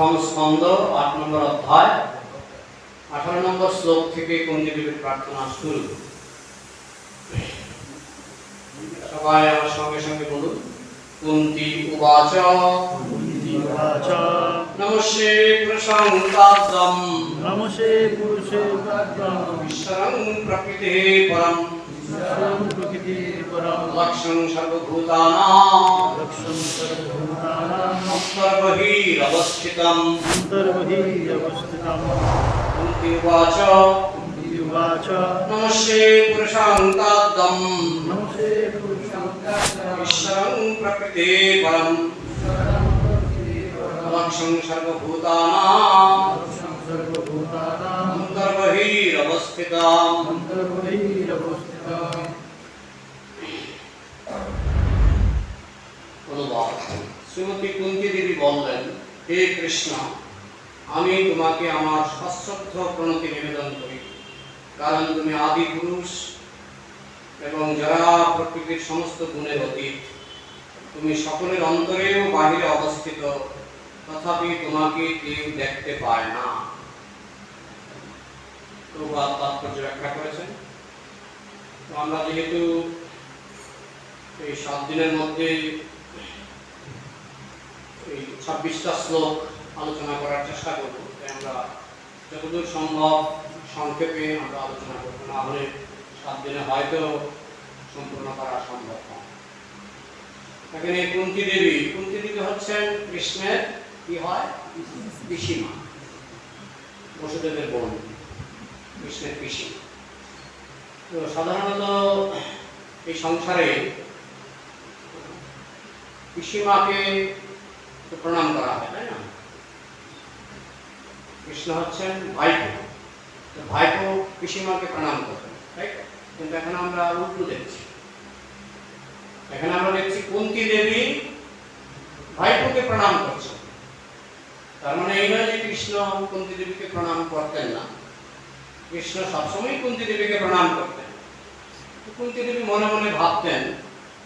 প্রথম স্কন্ধ 8 নম্বর অধ্যায় 18 নম্বর শ্লোক থেকে কুন্তি দেবীর প্রার্থনা শুরু। সবাই আমার সঙ্গে সঙ্গে বলুন, কুন্তি উবাচ নমস্তে প্রশংসাদ্যম নমস্তে পুরুষে প্রাজ্ঞম ঈশ্বরং প্রকৃতে পরম প্রকৃতি পরম লক্ষ্যং সর্বভূতানাং লক্ষ্যং সর্বভূতানাং অন্তর্বহিরবস্থিতম। অন্তর্বহিরবস্থিতম। কুন্তি উবাচ উবাচ নমস্তে পুরুষাঙ্কাদ্যম নমস্তে পুরুষং প্রাজ্ঞম ঈশ্বরং প্রকৃতে পরম লক্ষ্যং সর্বভূতানাং লক্ষ্যং সর্বভূতানাং অন্তর্বহিরবস্থিতম। অন্তর্বহিরবস্থিতম। অনুবাদ। শ্রীমতী কুন্তি দেবী বললেন, হে কৃষ্ণ, আমি তোমাকে আমার সশ্রদ্ধ প্রণতি নিবেদন করি, কারণ তুমি আদি পুরুষ এবং যারা প্রকৃতির সমস্ত গুণের অতীত। তুমি সকলের অন্তরে ও বাহিরে অবস্থিত, তথাপি তোমাকে কেউ দেখতে পায় না। প্রভুপাদ তাৎপর্য ব্যাখ্যা করেছেন। তো আমরা যেহেতু এই 7 দিনের মধ্যে এই 26টা শ্লোক আলোচনা করার চেষ্টা করব, তাই আমরা যতদূর সম্ভব সংক্ষেপে আমরা আলোচনা করব, না হলে 7 দিনে হয়তো সম্পূর্ণ করা সম্ভব নয়। এখানে কুন্তি দেবী হচ্ছেন কৃষ্ণের কি হয় পিসিমা, বসুদেবের বোন, কৃষ্ণের পিসিমা। তো সাধারণত এই সংসারে পিসিমাকে প্রণাম করা হয়, তাই না? কৃষ্ণ হচ্ছেন ভাইপো, তো ভাইপো পিসিমাকে প্রণাম করতেন, তাই তো? কিন্তু এখন আমরা উল্টো দেখছি। এখানে আমরা দেখছি কুন্তি দেবী ভাইপোকে প্রণাম করছেন। তার মানে এই নয় যে কৃষ্ণ কুন্তি দেবীকে প্রণাম করতেন না, কৃষ্ণ সবসময় কুন্তি দেবীকে প্রণাম করতেন। কুন্তি দেবী মনে মনে ভাবতেন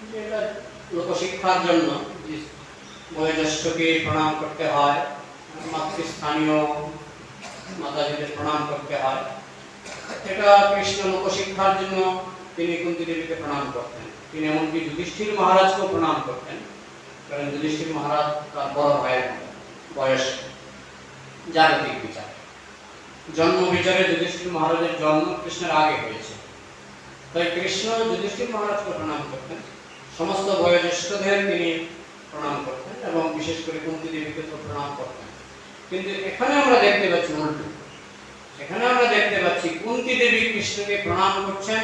যে এটা লোকশিক্ষার জন্য যে বয়োজ্যেষ্ঠকে প্রণাম করতে হয়, মাতৃস্থানীয় মাতাজিদের প্রণাম করতে হয়, এটা কৃষ্ণ লোকশিক্ষার জন্য তিনি কুন্তি দেবীকে প্রণাম করতেন। তিনি এমনকি যুধিষ্ঠির মহারাজকেও প্রণাম করতেন, কারণ যুধিষ্ঠির মহারাজ তার বড় ভাইয়ের বয়স। জাগতিক বিচার, জন্ম বিচারে যুধিষ্ঠির মহারাজের জন্ম কৃষ্ণের আগে হয়েছে, তাই কৃষ্ণ যুধিষ্ঠির মহারাজকে প্রণাম করতেন, সমস্ত বয়োজ্যেষ্ঠদের তিনি প্রণাম করতেন এবং বিশেষ করে কুন্তি দেবীকে তো প্রণাম করতেন। কিন্তু এখানে আমরা দেখতে পাচ্ছি উল্টো। এখানে আমরা দেখতে পাচ্ছি কুন্তি দেবী কৃষ্ণকে প্রণাম করছেন,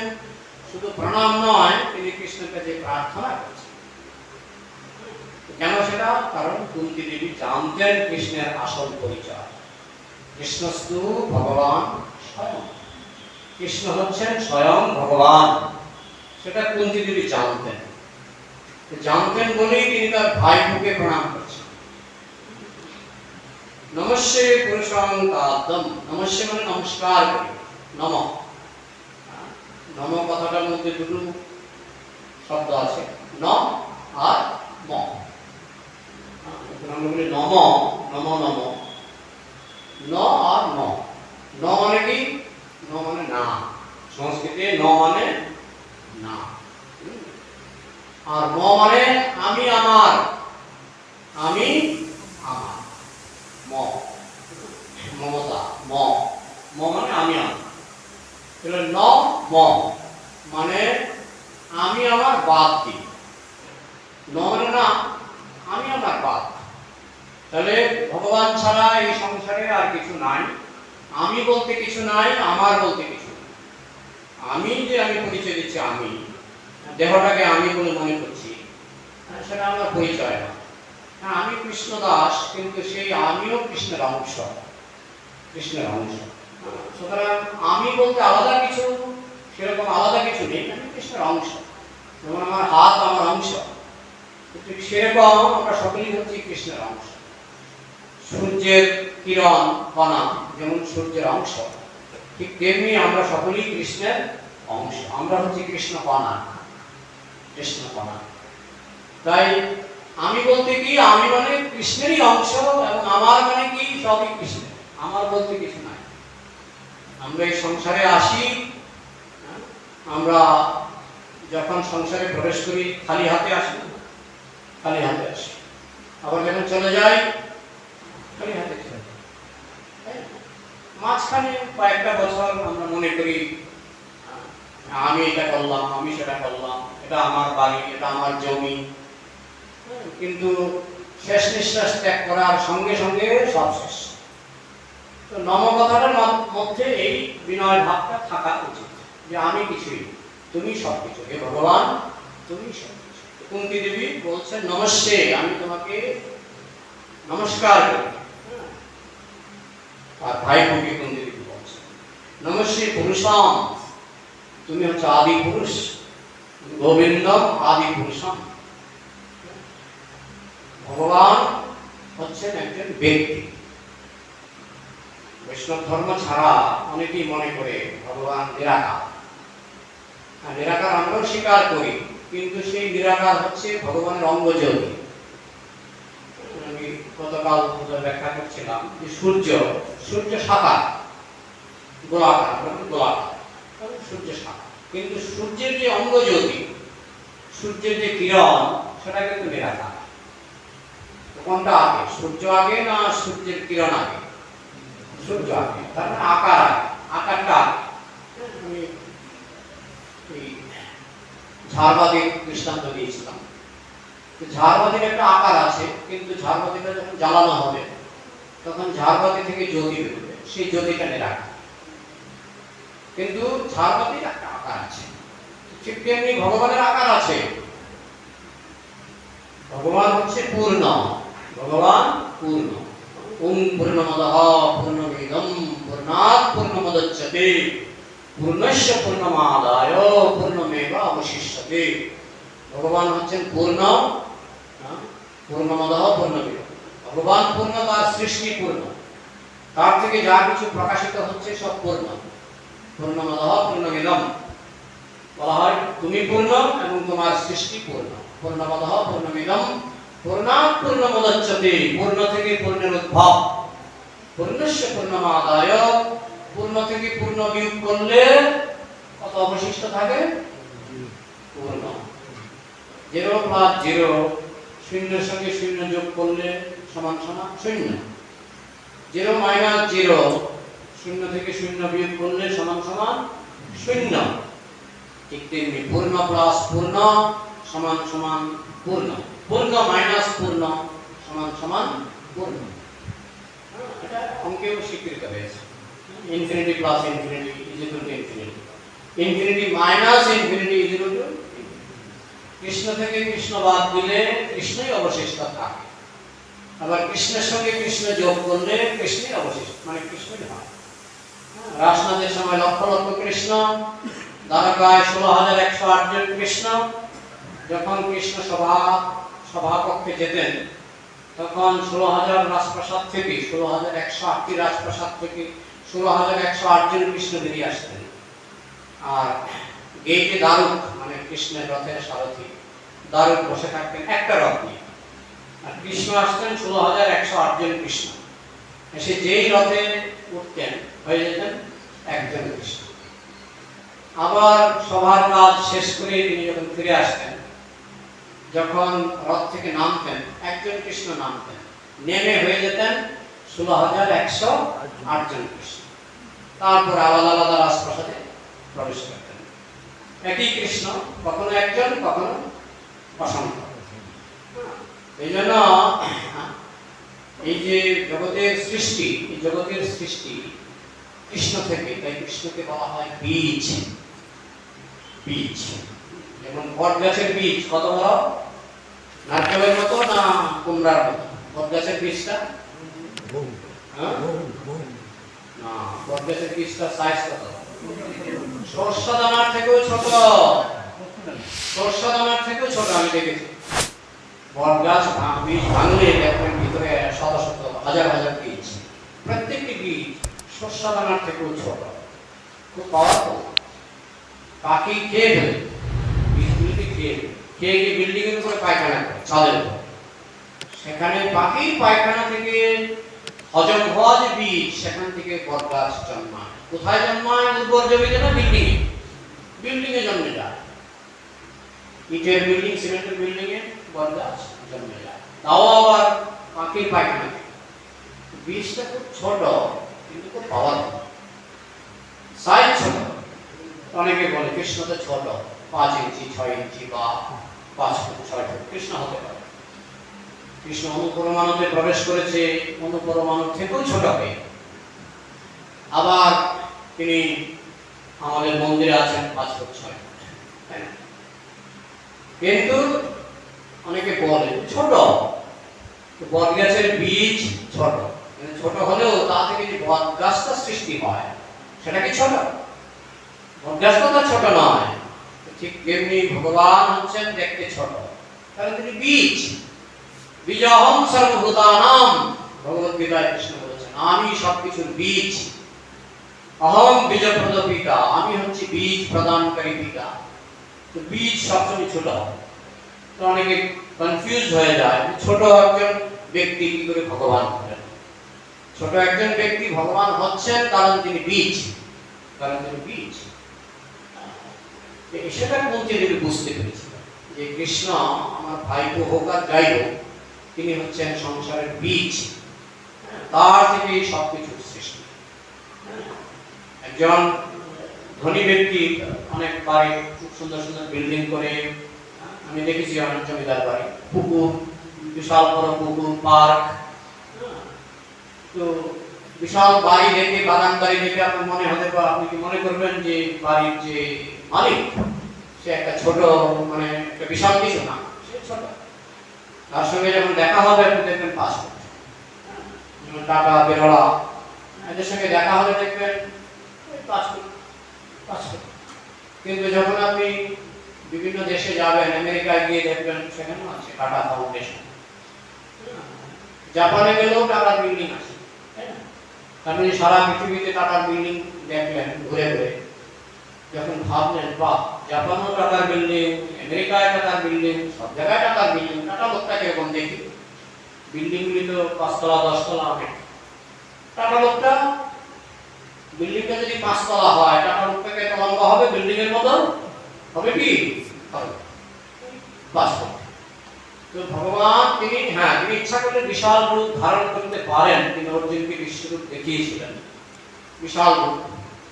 শুধু প্রণাম নয়, তিনি কৃষ্ণের কাছে প্রার্থনা করছেন। কেন সেটা? কারণ কুন্তি দেবী জানতেন কৃষ্ণের আসল পরিচয়। কৃষ্ণস্তু ভগবান স্বয়ং, কৃষ্ণ হচ্ছেন স্বয়ং ভগবান, সেটা কুন্তি দেবী জানতেন। জানতেন বলেই তিনি তার ভাইপোকে প্রণাম করছেন। নমস্তে পুরুষাঙ্কাদ্যম, নমস্তে মানে নমস্কার করি, নম। নম কথাটার মধ্যে দুটো শব্দ আছে, ন আর ম। আমরা বলি নম, নম নম, ন আর ন। ন মানে কি? ন মানে না, সংস্কৃতে ন মানে না, আর ম মানে আমি আমার, আমি আমার, ম মমতা, ম ম মানে আমি আমার। ন ম মানে আমি আমার বাদ দিই, ন মানে না, আমি আমার বাদ। তাহলে ভগবান ছাড়া এই সংসারে আর কিছু নাই, আমি বলতে কিছু নাই, আমার বলতে কিছু নাই। আমি যে আমি পরিচয় দিচ্ছি, আমি দেহটাকে আমি বলে মনে করছি, সেটা আমার পরিচয় না। হ্যাঁ, আমি কৃষ্ণ দাস, কিন্তু সেই আমিও কৃষ্ণের অংশ, কৃষ্ণের অংশ। সুতরাং আমি বলতে আলাদা কিছু, সেরকম আলাদা কিছু নেই, আমি কৃষ্ণের অংশ। যেমন আমার হাত আমার অংশ, ঠিক সেরকম আমরা সকলেই হচ্ছি কৃষ্ণের অংশ। সূর্যের কিরণ কণা যেমন সূর্যের অংশ, ঠিক তেমনি আমরা সকলেই কৃষ্ণের অংশ। আমরা হচ্ছি কৃষ্ণ কণা, কৃষ্ণ কণা। তাই আমি বলতে কি, আমি মানে কৃষ্ণেরই অংশ, এবং আমার মানে কি সবই কৃষ্ণের। আমার বলতে কিছু নাই। আমরা এই সংসারে আসি, আমরা যখন সংসারে প্রবেশ করি খালি হাতে আসি না, খালি হাতে আসি, আবার যখন চলে যাই খালি হাতে চলে যাই। মাঝখানে কয়েকটা বছর আমরা মনে করি আমি এটা করলাম, আমি সেটা করলাম, এটা আমার বাড়ি, এটা আমার জমি, কিন্তু শেষ নিঃশ্বাস ত্যাগ করার সঙ্গে সঙ্গে সব শেষ। তো নম কথাটার মধ্যে এই বিনয় ভাবটা থাকা উচিত যে আমি কিছুই, তুমি সবকিছু, হে ভগবান তুমি সবকিছু। কুন্তী দেবী বলছেন নমস্তে, আমি তোমাকে নমস্কার করি। আর ভাইপোকে কুন্তী দেবী বলছেন নমস্তে পুরুষাম, তুমি হচ্ছে আদি পুরুষ, গোবিন্দম আদি পুরুষাম। ভগবান হচ্ছেন একজন ব্যক্তি। বৈষ্ণব ধর্ম ছাড়া অনেকেই মনে করে ভগবান নিরাকার। নিরাকার আমরাও স্বীকার করি, কিন্তু সেই নিরাকার হচ্ছে ভগবানের অঙ্গজ্যোতি। আমি গতকাল ব্যাখ্যা করছিলাম যে সূর্য সাকার, গোলাকার, গোলাকার, সূর্য সাকার, কিন্তু সূর্যের যে অঙ্গজ্যোতি, সূর্যের যে কিরণ, সেটা কিন্তু নিরাকার। কোনটা আগে, সূর্য আগে না সূর্যের কিরণ আগে? সূর্য আগে, তার মানে আকার আগে, আকারটা আগে। আমি এই ঝাড়বাতির দৃষ্টান্ত দিয়েছিলাম। ঝাড়বাতির একটা আকার আছে, কিন্তু ঝাড়বাতিটা যখন জ্বালানো হবে তখন ঝাড়বাতি থেকে জ্যোতি বেরোবে, সেই জ্যোতিটা নিরাকার। কিন্তু ঝাড়বাতির একটা আকার আছে, ঠিক তেমনি ভগবানের আকার আছে। ভগবান হচ্ছে পূর্ণ, ভগবান পূর্ণ। ওম পূর্ণমদঃ পূর্ণমিদং পূর্ণাৎ পূর্ণমুদচ্যতে পূর্ণস্য পূর্ণমাদায় পূর্ণমেবাবশিষ্যতে। ভগবান হচ্ছেন পূর্ণ, পূর্ণমদঃ পূর্ণমিদং। ভগবান পূর্ণ, তার সৃষ্টি পূর্ণ, তার থেকে যা কিছু প্রকাশিত হচ্ছে সব পূর্ণ। পূর্ণমদঃ পূর্ণমিদং বলা হয় তুমি পূর্ণ এবং তোমার সৃষ্টি পূর্ণ। পূর্ণমদঃ পূর্ণমিদং পূর্ণাৎ পূর্ণমুদচ্যতে, পূর্ণ থেকে পূর্ণের উদ্ভব। পূর্ণস্য পূর্ণমাদায়, পূর্ণ থেকে পূর্ণ বিয়োগ করলে কত অবশিষ্ট থাকে? পূর্ণ। 0 + 0, শূন্যের সঙ্গে শূন্য যোগ করলে সমান সমান শূন্য। 0 - 0, শূন্য থেকে শূন্য বিয়োগ করলে সমান সমান শূন্য। ঠিক তেমনি পূর্ণ প্লাস পূর্ণ সমান সমান পূর্ণ, পূর্ণ মাইনাস পূর্ণ সমান সমান পূর্ণ। এটা অঙ্কেও স্বীকৃত হয়েছে। Infinity plus infinity is equal to infinity, infinity minus infinity is equal to. Krishna থেকে কৃষ্ণ বাদ দিলে কৃষ্ণই অবশিষ্ট থাকে, আবার কৃষ্ণের সঙ্গে কৃষ্ণ যোগ করলে কৃষ্ণই অবশিষ্ট, মানে কৃষ্ণই হয়। রাসনাথের সময় লক্ষ লক্ষ কৃষ্ণ, দ্বারকায় 16,108 জন কৃষ্ণ। যখন কৃষ্ণ সভাকক্ষে যেতেন তখন 16,000 রাজপ্রাসাদ থেকে, 16,108টি রাজপ্রাসাদ থেকে 16,108 জন কৃষ্ণ বেরিয়ে আসতেন। আর গেটে দারুক, মানে কৃষ্ণের রথের সারথি দারুক বসে থাকতেন একটা রথ নিয়ে, আর কৃষ্ণ আসতেন 16,108 জন কৃষ্ণ। এসে যেই রথে উঠতেন হয়ে যেতেন একজন কৃষ্ণ। আবার সবার কাজ শেষ করে তিনি যখন ফিরে আসতেন, যখন রথ থেকে নামতেন একজন কৃষ্ণ নামতেন, নেমে হয়ে যেতেন 16,108 জন কৃষ্ণ। তারপর আলাদা আলাদা রাজপ্রাসাদে প্রবেশ করতেন। একই কৃষ্ণ, কখনো একজন কখনো অসংখ্য। এই জন্য এই যে জগতের সৃষ্টি, এই জগতের সৃষ্টি কৃষ্ণ থেকে, তাই কৃষ্ণকে বলা হয় বীজ। বীজ যেমন বট গাছের বীজ কত বড়, নারকেলের মতো না কুমড়ার মতো? বট গাছের বীজটা না, বট গাছের বীজটা সাইজ কত? সরষা দানার থেকেও ছোট, সরষা দানার থেকেও ছোট। আমি দেখেছি বট গাছ বীজ ভাঙলে দেখবেন ভিতরে শত শত হাজার হাজার বীজ, প্রত্যেকটি বীজ সরষা দানার থেকেও ছোট, খুব পাওয়ারফুল। পাখি খেয়ে ফেলে, বীজগুলিকে খেয়ে গিয়ে বিল্ডিং এর উপরে পায়খানা করে, ছাদের উপর সেখানে পাখির পায়খানা থেকে হজম হওয়া যে বীজ, সেখান থেকে বটগাছ জন্মায়। কোথায় জন্মায়? উর্বর জমিতে না, বিল্ডিং এ। বিল্ডিং এ জন্মে যায়। ইটের বিল্ডিং, সিমেন্টের বিল্ডিং এ বটগাছ জন্মে যায়, তাও আবার পাখির পায়খানা থেকে। বীজটা খুব ছোট, কিন্তু খুব পাওয়ারফুল। সাইজ ছোট। অনেকে বলে কৃষ্ণ তো ছোট, 5 ইঞ্চি 6 ইঞ্চি বা 5 ফুট 6 ফুট কৃষ্ণ হতে পারে। কৃষ্ণ অনুপরমাণুতে প্রবেশ করেছে, অনুপরমাণু থেকেও ছোট হয়ে। আবার তিনি আমাদের মন্দিরে আছেন 5 ফুট 6 ফুট, তাই না? কিন্তু অনেকে বলে ছোট। বটগাছের বীজ ছোট, ছোট হলেও তা থেকে যে বটগাছটা সৃষ্টি হয়, সেটা কি ছোট? বটগাছ তো ছোট নয়। ঠিক তেমনি ভগবান হচ্ছেন দেখতে ছোট, কারণ তিনি বীজ। বীজহং সর্বভূতানাং, ভগবদ্গীতায় কৃষ্ণ বলেছেন, আমি সবকিছুর বীজ। অহং বীজপ্রদ পিতা, আমি হচ্ছি বীজ প্রদানকারী পিতা। তো বীজ সবসময় ছোট হয়। তো অনেকে কনফিউজ হয়ে যায়, ছোট একজন ব্যক্তি কি করে ভগবান হলেন? ছোট একজন ব্যক্তি ভগবান হচ্ছেন কারণ তিনি বীজ, কারণ তিনি বীজ। সেটা বলতে গেলে বুঝতে পেরেছিলাম যে কৃষ্ণ আমার ভাইপো হোক আর যাই হোক, তিনি হচ্ছেন সংসারের বীজ। তার থেকে সবকিছুর সৃষ্টি। একজন ধনী ব্যক্তি অনেক বাড়ি, খুব সুন্দর সুন্দর বিল্ডিং করে, আমি দেখেছি অনেক জমিদার বাড়ি, পুকুর, বিশাল বড় পুকুর, পার্ক। তো বিশাল বাড়ি দেখে, বাগান বাড়ি দেখে আপনার মনে হতে পারে, আপনি কি মনে করবেন যে বাড়ির যে মালিক সে একটা ছোট, মানে একটা বিশাল কিছু না, সে ছোট। তার সঙ্গে যখন দেখা হবে আপনি দেখবেন 5 ফুট। যেমন টাটা, বেরোলা, এদের সঙ্গে দেখা হলে দেখবেন 5 ফুট 5 ফুট। কিন্তু যখন আপনি বিভিন্ন দেশে যাবেন, আমেরিকায় গিয়ে দেখবেন সেখানেও আছে টাটা ফাউন্ডেশন। জাপানে গেলেও টাটার বিল্ডিং আছে, তাই না? আপনি সারা পৃথিবীতে টাটার বিল্ডিং দেখলেন ঘুরে ঘুরে, যখন ভাবলেন বাহ, জাপানেও টাটার বিল্ডিং, আমেরিকায় টাটার বিল্ডিং, সব জায়গায় টাটার বিল্ডিং, টাটা লোকটা কিরকম দেখি? বিল্ডিংগুলি তো 5 তলা 10 তলা অনেক। টাটা লোকটা, বিল্ডিংটা যদি 5 তলা হয়, টাটা লোকটাকে এত লম্বা হবে বিল্ডিং এর মতো? হবে কি? হবে। বাস্তব। তো ভগবান তিনি, হ্যাঁ, তিনি ইচ্ছা করলে বিশাল রূপ ধারণ করতে পারেন। তিনি অর্জুনকে বিশ্বরূপ দেখিয়েছিলেন, বিশাল রূপ।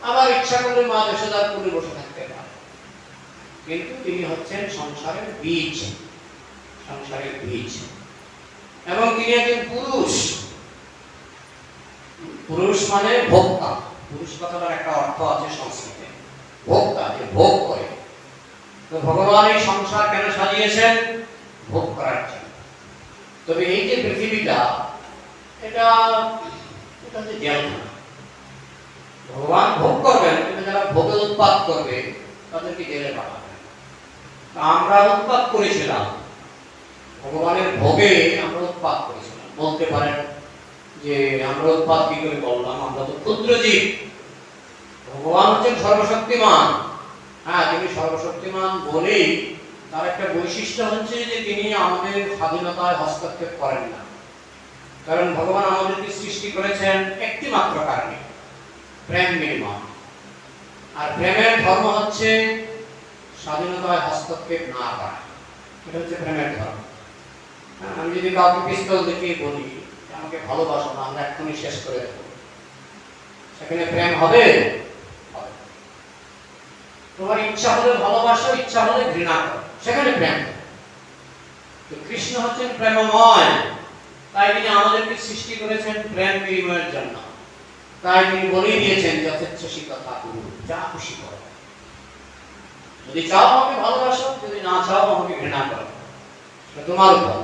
আবার ইচ্ছা করলে মা যশোদার কোলে বসে থাকতে পারেন। কিন্তু তিনি হচ্ছেন সংসারের বীজ, সংসারের বীজ। এবং তিনি একজন পুরুষ। পুরুষ মানে ভোক্তা। পুরুষ কথাটার একটা অর্থ আছে সংস্কৃতে, ভোক্তা, যে ভোগ করে। তো ভগবান এই সংসার কেন সাজিয়েছেন? ভোগ করার জন্য। তবে এই যে পৃথিবীটা, এটা হচ্ছে জেলখানা। ভগবান ভোগ করবেন, কিন্তু যারা ভোগে উৎপাত করবে তাদেরকে জেলে পাঠাবেন। আমরা উৎপাত করেছিলাম, ভগবানের ভোগে আমরা উৎপাত করেছিলাম। বলতে পারেন যে আমরা উৎপাত কি করে বললাম? আমরা তো ক্ষুদ্র জীব, ভগবান হচ্ছেন সর্বশক্তিমান। হ্যাঁ, তিনি সর্বশক্তিমান বলেই তার একটা বৈশিষ্ট্য হচ্ছে যে তিনি আমাদের স্বাধীনতায় হস্তক্ষেপ করেন না। কারণ ভগবান আমাদেরকে সৃষ্টি করেছেন একটি মাত্র কারণে, প্রেম বিনিময়। আর প্রেমের ধর্ম হচ্ছে স্বাধীনতায় হস্তক্ষেপ না করা। এটা হচ্ছে প্রেমের ধর্ম। আমি যদি কাউকে পিস্তল দেখিয়ে বলি আমাকে ভালোবাসো না, আমরা এক্ষুনি শেষ করে দেবো, সেখানে প্রেম হবে? তোমার ইচ্ছা হলে ভালোবাসো, ইচ্ছা হলে ঘৃণা করো, সেখানে প্রেম। তো কৃষ্ণ হচ্ছেন প্রেমময়, তাই তিনি আমাদেরকে সৃষ্টি করেছেন প্রেম বিনিময়ের জন্য। তাই তিনি বলে দিয়েছেন যথেচ্ছসী কথা করো, যা খুশি করো। যদি চাও আমাকে ভালোবাসো, যদি না চাও আমাকে ঘৃণা করো, তোমার উপর।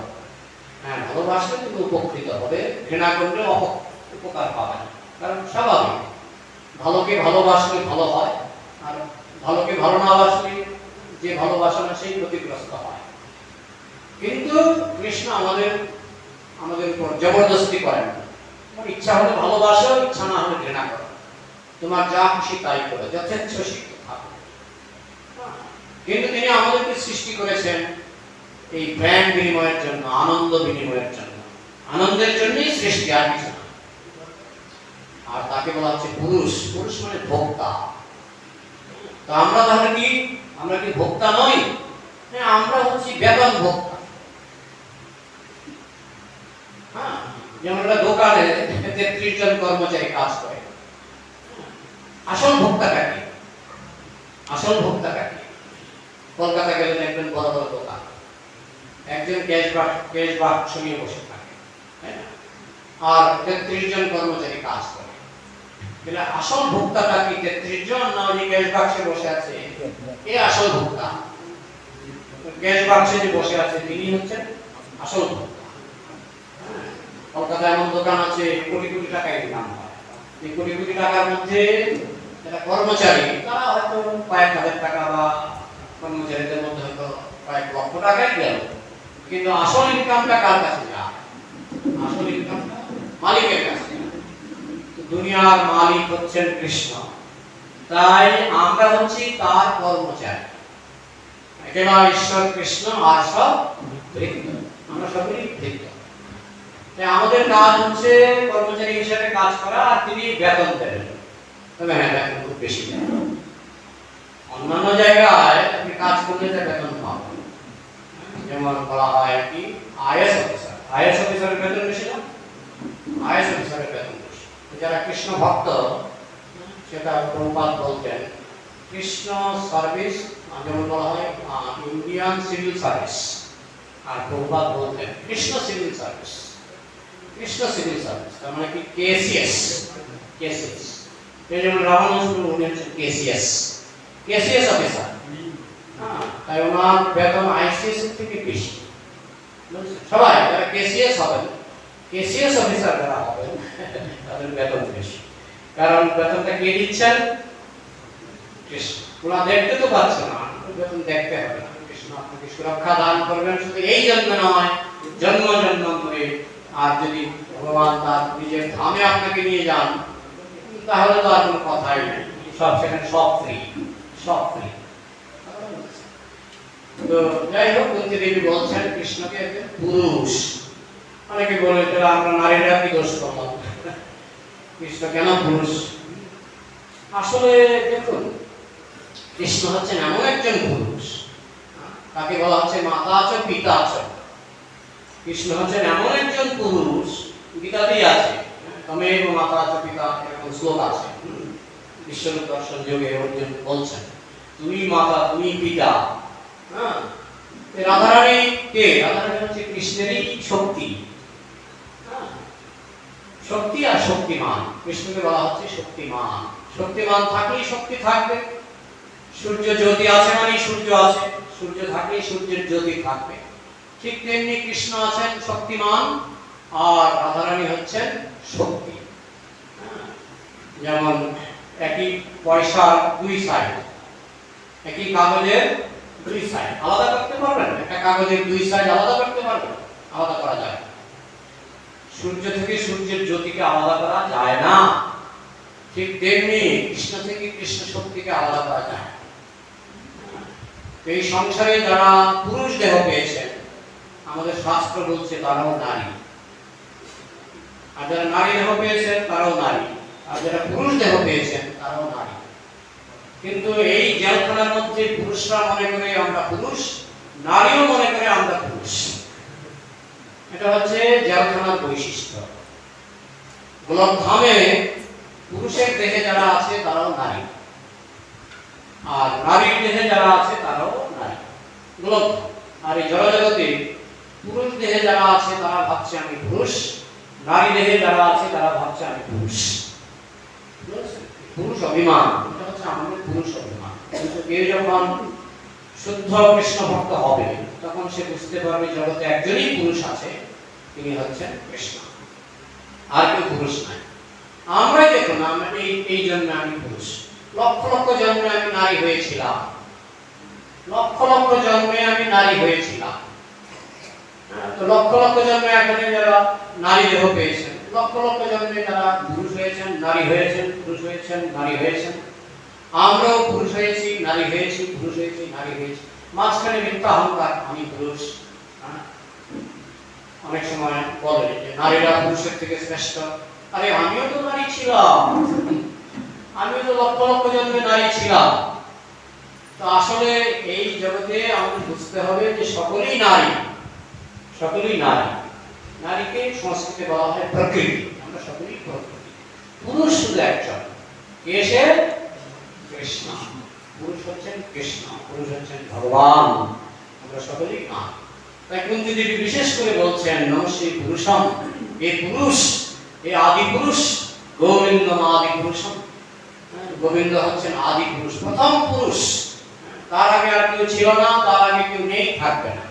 হ্যাঁ, ভালোবাসলে তুমি উপকৃত হবে, ঘৃণা করলে উপকার পাবে না। কারণ স্বাভাবিক, ভালোকে ভালোবাসলে ভালো হয়, আর ভালোকে ভালো না বাসলে যে ভালোবাসে না সেই ক্ষতিগ্রস্ত হয়। কিন্তু কৃষ্ণ আমাদের উপর জবরদস্তি করেন না। তোমার ইচ্ছা হলে ভালোবাসো, ইচ্ছা না হলে ঘৃণা করো, তোমার যা খুশি তাই করো, যথেচ্ছসী থাকো। কিন্তু তিনি আমাদেরকে সৃষ্টি করেছেন এই প্রেম বিনিময়ের জন্য, আনন্দ বিনিময়ের জন্য। আনন্দের জন্যই সৃষ্টি, আর কিছু না। আর তাকে বলা হচ্ছে পুরুষ। পুরুষ মানে ভোক্তা। তো আমরা তাহলে কি, আমরা কি ভোক্তা নই? হ্যাঁ, আমরা হচ্ছি বেতন ভোক্তা। হ্যাঁ, যেমন একটা দোকানে 33 জন কর্মচারী কাজ করে। আসল ভোক্তা কাকে? আসল ভোক্তা কাকে? কলকাতা গেলে দেখবেন বড় বড় দোকান, একজন ক্যাশ বাক্স নিয়ে বসে থাকে, তাই না? আর 33 জন কর্মচারী কাজ করে। তাহলে আসল ভোক্তাটা কি 33 জন, না ওই ক্যাশ বাক্সে বসে আছে এ আসল ভোক্তা? ক্যাশ বাক্সে যে বসে আছে তিনি হচ্ছেন আসল ভোক্তা। কলকাতায় এমন দোকান আছে কোটি কোটি টাকা ইনকাম হয়। এই কোটি কোটি টাকার মধ্যে যারা কর্মচারী তারা হয়তো কয়েক হাজার টাকা, বা কর্মচারীদের মধ্যে হয়তো কয়েক লক্ষ টাকাই গেল, কিন্তু আসল ইনকামটা কার কাছে যায়? আসল ইনকামটা মালিকের কাছে। দুনিয়ার মালিক হচ্ছেন কৃষ্ণ, তাই আমরা হচ্ছি তার কর্মচারী। একেবারে ঈশ্বর কৃষ্ণ আর সব ভৃত্য, আমরা সবই ভৃত্য। তাই আমাদের কাজ হচ্ছে কর্মচারী হিসেবে কাজ করা, আর তিনি বেতন দেবেন। তবে হ্যাঁ, বেতন খুব বেশি দেন। অন্যান্য জায়গায় আপনি কাজ করলে তার বেতন পাবেন, যেমন বলা হয় কি আইএস অফিসার। আইএস অফিসারের বেতন বেশি না? আইএস অফিসারের বেতন বেশি। যারা কৃষ্ণ ভক্ত, সেটা প্রভুপাদ বলতেন কৃষ্ণ সার্ভিস, যেমন বলা হয় ইন্ডিয়ান সিভিল সার্ভিস, আর প্রভুপাদ বলতেন Krishna civil service. Krishna civil service তার মানে কি কেসিএস। কেসিএস এই যেমন রামানুজন উনি হচ্ছেন কেসিএস, কেসিএস অফিসার। তাই ওনার বেতন আইসিএস এর থেকে বেশি। সবাই যারা কেসিএস হবেন, কেসিএস অফিসার যারা হবেন, তাদের বেতন বেশি। কারণ বেতনটা কে দিচ্ছেন? কৃষ্ণ। ওরা দেখতে তো পাচ্ছে না, বেতন দেখতে হবে না। কৃষ্ণ আপনাকে সুরক্ষা দান করবেন, শুধু এই জন্মে নয়, জন্ম জন্মান্তরে। আর যদি ভগবান তার নিজের ধামে আপনাকে নিয়ে যান, তাহলে তো আর কোনো কথাই নেই, সব সেখানে সব ফ্রি, সব ফ্রি। তো যাই হোক, কুন্তী দেবী বলছেন কৃষ্ণকে পুরুষ। অনেকে বলে তাহলে আমরা নারীরা কি দোষ করলাম, কৃষ্ণ কেন পুরুষ? আসলে দেখুন, কৃষ্ণ হচ্ছেন এমন একজন পুরুষ, তাকে বলা হচ্ছে মাতা আচ পিতা আচ। কৃষ্ণ হচ্ছেন এমন একজন পুরুষ, গীতাতেই আছে তমেব মাতা আচ পিতা, এরকম শ্লোক আছে। বিশ্বরূপ দর্শন যোগে অর্জুন বলছেন তুমি মাতা, তুমি পিতা। হ্যাঁ, রাধারানী কে? রাধারানী হচ্ছে কৃষ্ণেরই শক্তি। শক্তি আর শক্তিমান, কৃষ্ণকে বলা হচ্ছে শক্তিমান। শক্তিমান থাকলেই শক্তি থাকবে। সূর্য জ্যোতি আছে মানে সূর্য আছে, সূর্য থাকলেই সূর্যের জ্যোতি থাকবে। ঠিক তেমনি কৃষ্ণ আছেন শক্তিমান, আর রাধারানী হচ্ছেন শক্তি। যেমন একই পয়সার দুই সাইড, একই কাগজের দুই সাইড আলাদা করতে পারবেন? একটা কাগজের দুই সাইড আলাদা করতে পারবেন? আলাদা করা যায়। সূর্য থেকে সূর্যের জ্যোতিকে আলাদা করা যায় না। ঠিক তেমনি কৃষ্ণ থেকে কৃষ্ণ শক্তিকে আলাদা করা যায়। এই সংসারে যারা পুরুষ দেহ পেয়েছেন, আমাদের শাস্ত্র বলছে তারাও নারী। আর যারা নারী দেহ পেয়েছেন তারাও নারী, আর যারা পুরুষ দেহ পেয়েছেন তারাও নারী। কিন্তু এই জেলখানার মধ্যে পুরুষরা মনে করে আমরা পুরুষ, নারীও মনে করে আমরা পুরুষ। এটা হচ্ছে জেলখানার বৈশিষ্ট্য। গোলকধামে পুরুষের দেহে যারা আছে তারাও নারী, আর নারীর দেহে যারা আছে তারাও নারী। গোলকধাম। আর এই জড়জগতে পুরুষ দেহে যারা আছে তারা ভাবছে আমি পুরুষ, নারী দেহে যারা আছে তারা ভাবছে আমি পুরুষ। পুরুষ অভিমান, এটা হচ্ছে আমাদের পুরুষ অভিমান। কিন্তু কেউ যখন শুদ্ধ কৃষ্ণ ভক্ত হবে, তখন সে বুঝতে পারবে জগতে একজনই পুরুষ আছে, তিনি হচ্ছেন কৃষ্ণ, আর কেউ পুরুষ নাই। আমরাই দেখুন, আমরা এই জন্মে আমি পুরুষ, লক্ষ লক্ষ জন্মে আমি নারী হয়েছিলাম, লক্ষ লক্ষ জন্মে আমি নারী হয়েছিলাম। তো লক্ষ লক্ষ জন্মে এখানে যারা নারী দেহ পেয়েছেন, লক্ষ লক্ষ জন্মে যারা পুরুষ হয়েছেন, নারী হয়েছেন, পুরুষ হয়েছেন, নারী হয়েছেন। আমরাও পুরুষ হয়েছি, নারী হয়েছি, পুরুষ হয়েছি, নারী হয়েছি। মাঝখানে মিথ্যা অহংকার, আমি পুরুষ। অনেক সময় বলে যে নারীরা পুরুষের থেকে শ্রেষ্ঠ। আরে আমিও তো নারী ছিলাম, আমিও তো লক্ষ লক্ষ জন্মে নারী ছিলাম। তো আসলে এই জগতে আমাদের বুঝতে হবে যে সকলেই নারী, সকলেই নারী। নারীকে সংস্কৃতে বলা হয় প্রকৃতি, আমরা সকলেই প্রকৃতি। পুরুষ শুধু একজন, কে সে? কৃষ্ণ। পুরুষ হচ্ছেন কৃষ্ণ, পুরুষ হচ্ছেন ভগবান, আমরা সকলেই না। তাই কুন্তী দেবী বিশেষ করে বলছেন নমস্তে পুরুষম, এ পুরুষ, এ আদি পুরুষ, গোবিন্দম আদি পুরুষম। গোবিন্দ হচ্ছেন আদি পুরুষ, প্রথম পুরুষ। তার আগে আর কেউ ছিল না, তার আগে কেউ নেই, থাকবে না।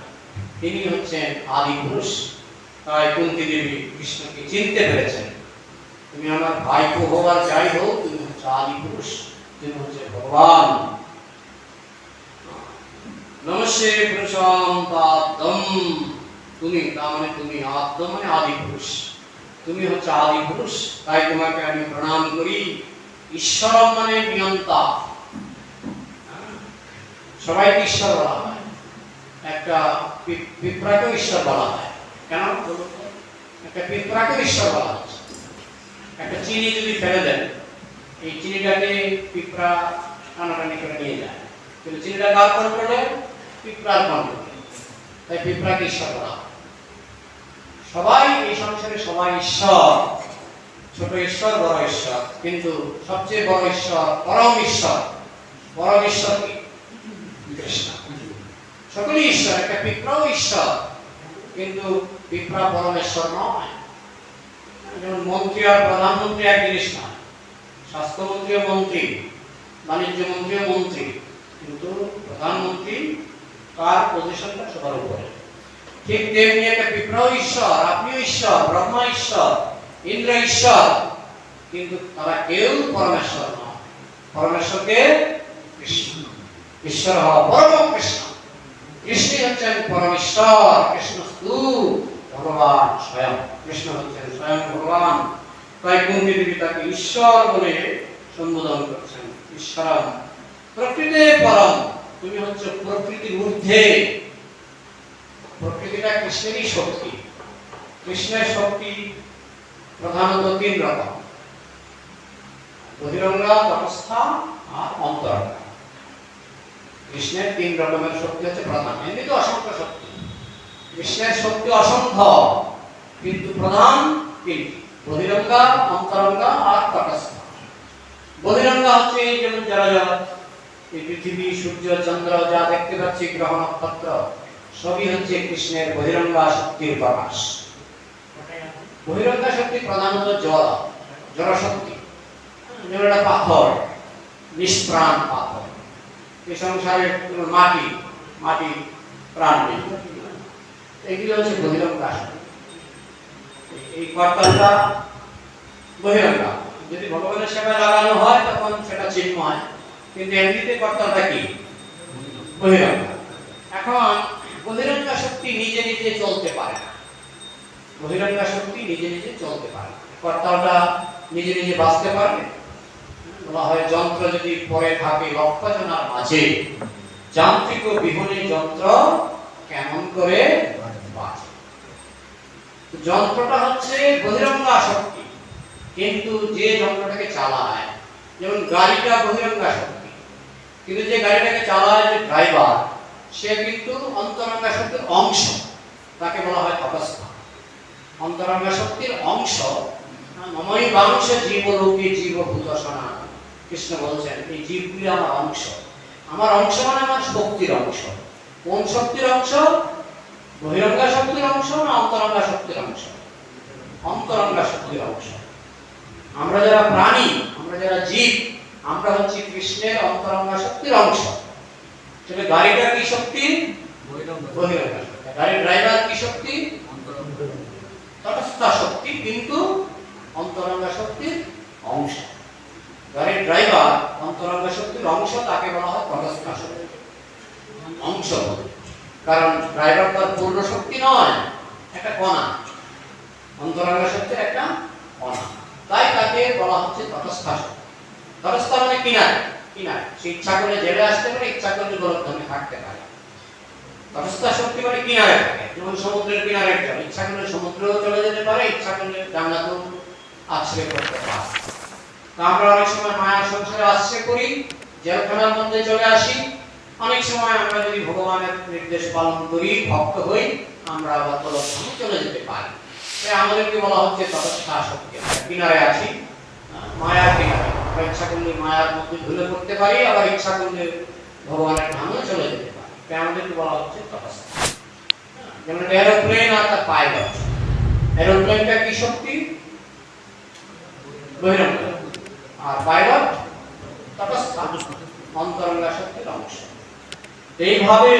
তিনি হচ্ছেন আদি পুরুষ। তাই কুন্তী দেবী কৃষ্ণকে চিনতে পেরেছেন। তুমি আমার ভাইপো হোক আর যাই হোক, তুমি হচ্ছে আদি পুরুষ, তুমি হচ্ছে ভগবান। নমস্তে পুরুষম পাদম, তুমি, তার মানে তুমি, আদ্য মানে আদি পুরুষ, তুমি হচ্ছে আদি পুরুষ। তাই তোমাকে আমি প্রণাম করি। ঈশ্বরম মানে নিয়ন্তা। সবাইকে ঈশ্বর বলা হয়, একটা পিঁপড়াকেও ঈশ্বর বলা হয়। কেন? একটা পিঁপড়াকেও ঈশ্বর বলা হচ্ছে। একটা চিনি যদি ফেলে দেন, এই চিনিটাকে পিঁপড়া টানাটানি করে নিয়ে যায়, কিন্তু চিনিটা কার কন্ট্রোলে? পিঁপড়ার কন্ট্রোলে। তাই পিঁপড়াকে ঈশ্বর বলা হয়। সবাই এই সংসারে সবাই ঈশ্বর, ছোট ঈশ্বর, বড় ঈশ্বর, কিন্তু সবচেয়ে বড় ঈশ্বর পরম ঈশ্বর। পরম ঈশ্বর কি? কৃষ্ণ। সকলেই ঈশ্বর, একটা পিঁপড়াও ঈশ্বর, কিন্তু পিঁপড়া পরমেশ্বর নয়। যেমন মন্ত্রী আর প্রধানমন্ত্রী এক জিনিস নয়। স্বাস্থ্যমন্ত্রীও মন্ত্রী, বাণিজ্য মন্ত্রীও মন্ত্রী, কিন্তু প্রধানমন্ত্রী তার পজিশনটা সবার উপরে। ঠিক তেমনি একটা পিঁপড়াও ঈশ্বর, আপনিও ঈশ্বর, ব্রহ্মা ঈশ্বর, ইন্দ্র ঈশ্বর, কিন্তু তারা কেউ পরমেশ্বর নয়। পরমেশ্বরকে কৃষ্ণ। ঈশ্বর হওয়া পরম কৃষ্ণ। কৃষ্ণই হচ্ছেন পরমেশ্বর, কৃষ্ণস্তু ভগবান স্বয়ং। কৃষ্ণ হচ্ছেন স্বয়ং ভগবান। তাই কুন্তী দেবী তাকে ঈশ্বর বলে সম্বোধন করছেন। ঈশ্বরম প্রকৃতে পরম, তুমি হচ্ছে প্রকৃতির ঊর্ধ্বে। প্রকৃতিটা কৃষ্ণেরই শক্তি। কৃষ্ণের শক্তি প্রধানত তিন রকম: বহিরঙ্গা, তটস্থা আর অন্তরঙ্গা। কৃষ্ণের তিন রকমের শক্তি হচ্ছে প্রধান। এমনি তো অসংখ্য শক্তি, কৃষ্ণের শক্তি অসংখ্য, কিন্তু প্রধান তিনটি: বহিরঙ্গা, অন্তরঙ্গা আর তটস্থা। বহিরঙ্গা হচ্ছে যেমন যারা এই পৃথিবী, সূর্য, চন্দ্র যা দেখতে পাচ্ছি, গ্রহ, নক্ষত্র, সবই হচ্ছে কৃষ্ণের বহিরঙ্গা শক্তির প্রকাশ। বহিরঙ্গা শক্তি প্রধানত জল, জলশক্তি। যেমন একটা পাথর, নিষ্প্রাণ পাথর। এই সংসারের মাটি, মাটি প্রাণ নেই, এগুলো হচ্ছে বহিরঙ্গা শক্তি। এই কর্তাটা বহিরঙ্গা। যদি ভগবানের সেবায় লাগানো হয় তখন সেটা চিন্ময়, কিন্তু এমনিতে কর্তাটা কি? বহিরঙ্গা। এখন বহিরঙ্গা শক্তি নিজে নিজে চলতে পারে না। বহিরঙ্গা শক্তি নিজে নিজে চলতে পারে না। কর্তাটা নিজে নিজে বাঁচতে পারবে? বলা হয় যন্ত্র যদি পড়ে থাকে লক্ষ জনার মাঝে, যান্ত্রিক বিহনে যন্ত্র কেমন করে বাঁচে। যন্ত্রটা হচ্ছে বহিরঙ্গা শক্তি, কিন্তু যে যন্ত্রটাকে চালায়, যেমন গাড়িটা বহিরঙ্গা শক্তি, কিন্তু যে গাড়িটাকে চালায়, যে ড্রাইভার, সে কিন্তু অন্তরঙ্গা শক্তির অংশ, তাকে বলা হয় তপস্যা। অন্তরঙ্গা শক্তির অংশ। মমই বাংশ জীবলোকে জীবভূত সনাতন। কৃষ্ণ বলছেন এই জীবগুলি আমার অংশ। আমার অংশ মানে আমার শক্তির অংশ। কোন শক্তির অংশ? বহিরঙ্গা শক্তির অংশ না অন্তরঙ্গা শক্তির অংশ? অন্তরঙ্গা শক্তির অংশ। আমরা যারা প্রাণী, আমরা যারা জীব, আমরা হচ্ছি কৃষ্ণের অন্তরঙ্গা শক্তির অংশ। তাহলে গাড়িটা কি শক্তি? বহিরঙ্গা শক্তি। গাড়ির ড্রাইভার কি শক্তি? তটস্থা শক্তি, কিন্তু অন্তরঙ্গা শক্তির অংশ। গাড়ির ড্রাইভার অন্তরঙ্গা শক্তির অংশ, তাকে বলা হয় তটস্থা শক্তি অংশ। কারণ ড্রাইভার তার পূর্ণ শক্তি নয়, একটা কণা, অন্তরঙ্গা শক্তির একটা কণা, তাই তাকে বলা হচ্ছে তটস্থা শক্তি। তটস্থা মানে কিনারে, কিনারে। সে ইচ্ছা করলে জেলে আসতে পারে, ইচ্ছা করলে গোলকধামে থাকতে পারে। তটস্থ শক্তি মানে কিনারে থাকে, যেমন সমুদ্রের কিনারে জল, ইচ্ছা করলে সমুদ্রেও চলে যেতে পারে, ইচ্ছা করলে ডাঙাতেও আশ্রয় করতে পারে। তো আমরা অনেক সময় মায়ার সংসারে আশ্রয় করি, জেলখানার মধ্যে চলে আসি। অনেক সময় আমরা যদি ভগবানের নির্দেশ পালন করি, ভক্ত হই, আমরা আবার তলস্থানে চলে যেতে পারি। তাই আমাদেরকে বলা হচ্ছে তটস্থ শক্তি, আমরা কিনারে আছি, মায়ার কিনারে। আমরা ইচ্ছা করলে মায়ার মধ্যে ঢুলে পড়তে পারি, আবার ইচ্ছা করলে ভগবানের ধামে চলে যেতে পারি। তাই আমাদেরকে বলা হচ্ছে তটস্থ। যেমন এরোপ্লেন আর তার পাইলট। এরোপ্লেনটা কি শক্তি? বহিরঙ্গ। আর পাইলট তটস্থ, অন্তরঙ্গা শক্তির অংশ। এইভাবে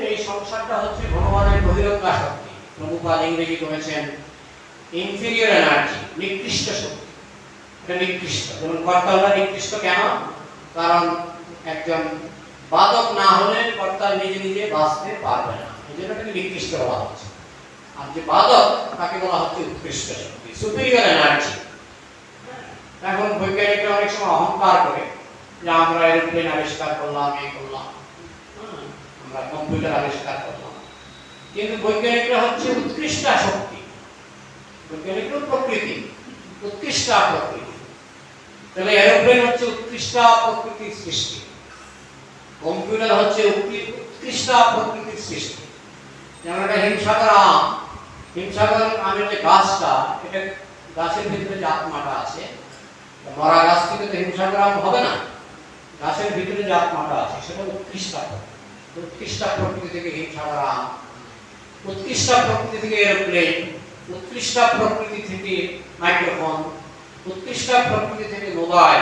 এই সংসারটা হচ্ছে ভগবানের বহিরঙ্গা শক্তি। প্রভুপাদ ইংরেজি করেছেন ইনফেরিয়র এনার্জি, নিকৃষ্ট শক্তি। এটা নিকৃষ্ট। যেমন কর্তালরা নিকৃষ্ট কেন? কারণ একজন বাদক না হলে কর্তা নিজে নিজে বাঁচতে পারবে না, এই জন্য তাকে নিকৃষ্ট বলা হচ্ছে। আর যে বাদক তাকে বলা হচ্ছে উৎকৃষ্ট শক্তি, সুপিরিয়র এনার্জি। এখন বৈজ্ঞানিকরা অনেক সময় অহংকার করে যে আমরা এরোপ্লেন আবিষ্কার করলাম, এই করলাম, আমরা কম্পিউটার আবিষ্কার করলাম। কিন্তু বৈজ্ঞানিকরা হচ্ছে উৎকৃষ্ট শক্তি, বৈজ্ঞানিকরা প্রকৃতি, উৎকৃষ্ট প্রকৃতি। তাহলে এরোপ্লেন হচ্ছে উৎকৃষ্ট প্রকৃতির সৃষ্টি, কম্পিউটার হচ্ছে উৎকৃষ্ট প্রকৃতির সৃষ্টি। যেমন একটা হিমসাগর আম, হিমসাগর আমের যে গাছটা, এটা গাছের ভিতরে যে আত্মাটা আছে, মরা গাছ থেকে তো হিমসাগর আম হবে না, গাছের ভিতরে যে আত্মাটা আছে সেটা উৎকৃষ্ট। উৎকৃষ্ট প্রকৃতি থেকে হিমসাগর আম, উৎকৃষ্ট প্রকৃতি থেকে এরোপ্লেন, উৎকৃষ্ট প্রকৃতি থেকে মাইক্রোফোন, উৎকৃষ্ট প্রকৃতি থেকে মোবাইল।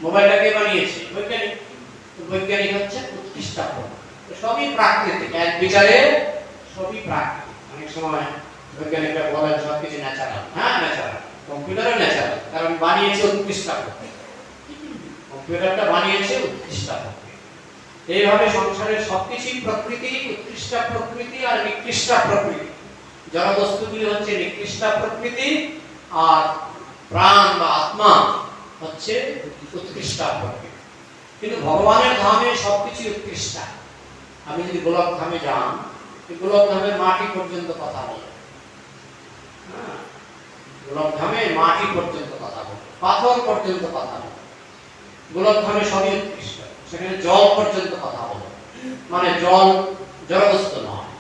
মোবাইলটা কে বানিয়েছে? বৈজ্ঞানিক। বৈজ্ঞানিক হচ্ছে উৎকৃষ্ট প্রকৃতি। সবই প্রাকৃতিক, এক বিচারে সবই প্রাকৃতিক। অনেক সময় বৈজ্ঞানিকরা বলেন সবকিছু ন্যাচারাল। হ্যাঁ, ন্যাচারাল। কম্পিউটারও ন্যাচারাল, কারণ বানিয়েছে উৎকৃষ্ট প্রকৃতি। কম্পিউটারটা বানিয়েছে উৎকৃষ্ট প্রকৃতি। এইভাবে সংসারের সবকিছুই প্রকৃতি, উৎকৃষ্ট প্রকৃতি আর নিকৃষ্ট প্রকৃতি। জড় বস্তুগুলি হচ্ছে নিকৃষ্ট প্রকৃতি, আর প্রাণ বা আত্মা হচ্ছে উৎকৃষ্ট প্রকৃতি। কিন্তু ভগবানের ধামে সবকিছু উৎকৃষ্ট। আপনি যদি গোলক ধামে যান, গোলক ধামের মাটি পর্যন্ত কথা বলে, গোলক ধামে মাটি পর্যন্ত কথা বলে, পাথর পর্যন্ত কথা বলে। গোলক ধামে সবই উৎকৃষ্ট। সেখানে জল পর্যন্ত কথা বলে, মানে জল জড়বস্তু নয়।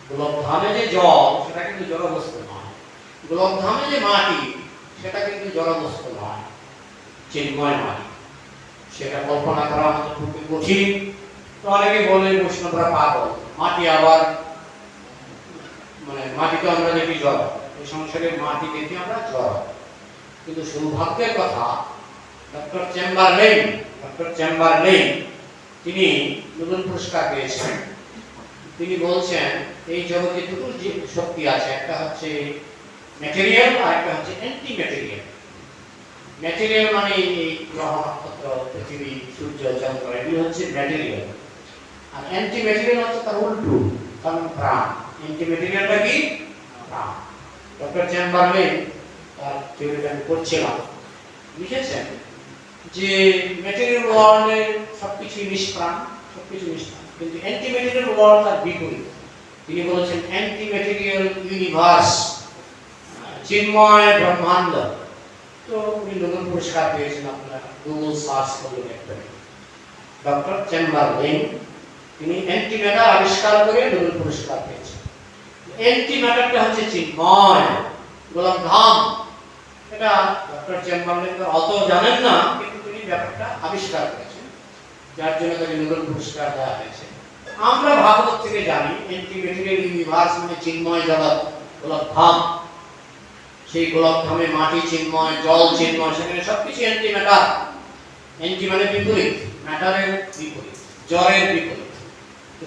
গোলক ধামে যে জল সেটা কিন্তু জড়বস্তু নয়। গোলক ধামে যে মাটি সেটা কিন্তু জড়বস্তু নয়, চিন্ময় মাটি। সেটা কল্পনা করা আমাদের খুবই কঠিন। তো অনেকে বলে বৈষ্ণবরা পাগল, মাটি আবার মানে মাটি তো আমরা দেখি জড়, এই সংসারের মাটি দেখি আমরা জড়। কিন্তু সৌভাগ্যের কথা, ডক্টর চেম্বারলেন তিনি নোবেল পুরস্কার পেয়েছেন। তিনি বলছেন এই জগতে দুটো শক্তি আছে, একটা হচ্ছে ম্যাটেরিয়াল আর একটা হচ্ছে অ্যান্টি ম্যাটেরিয়াল। ম্যাটেরিয়াল মানে এই গ্রহ নক্ষত্র, পৃথিবী, সূর্য, চন্দ্র, এগুলো হচ্ছে ম্যাটেরিয়াল। আর অ্যান্টি ম্যাটেরিয়াল হচ্ছে তার উল্টো, কারণ প্রাণ। অ্যান্টি ম্যাটেরিয়ালটা কি? প্রাণ। ডক্টর চেম্বারলেন তার থিওরিটা আমি পড়ছিলাম, লিখেছেন যে ম্যাটেরিয়াল ওয়ার্ল্ডে সবকিছু নিষ্প্রাণ, সবকিছু নিষ্প্রাণ, কিন্তু অ্যান্টি ম্যাটেরিয়াল ওয়ার্ল্ড তার বিপরীত। তিনি বলেছেন অ্যান্টি ম্যাটেরিয়াল ইউনিভার্স, চিন্ময় ব্রহ্মাণ্ড। তো উনি নোবেল পুরস্কার পেয়েছেন, আপনারা গুগল সার্চ করলে দেখতে পাবেন। ডক্টর চেম্বারলেন তিনি অ্যান্টি ম্যাটার আবিষ্কার করে নোবেল পুরস্কার পেয়েছেন। অ্যান্টি ম্যাটারটা হচ্ছে চিন্ময়, গোলক ধাম। এটা ডক্টর চেম্বারলেন অত জানেন না, কিন্তু তিনি ব্যাপারটা আবিষ্কার করেছেন, যার জন্য তাকে নোবেল পুরস্কার দেওয়া হয়েছে। আমরা ভাগবত থেকে জানি অ্যান্টি ম্যাটেরিয়াল ইউনিভার্স মানে চিন্ময় জগৎ, গোলক ধাম। সেই গোলক ধামে মাটি চিন্ময়, জল চিন্ময়, সেখানে সবকিছু অ্যান্টি ম্যাটার। অ্যান্টি মানে বিপরীত, ম্যাটারের বিপরীত, জড়ের বিপরীত।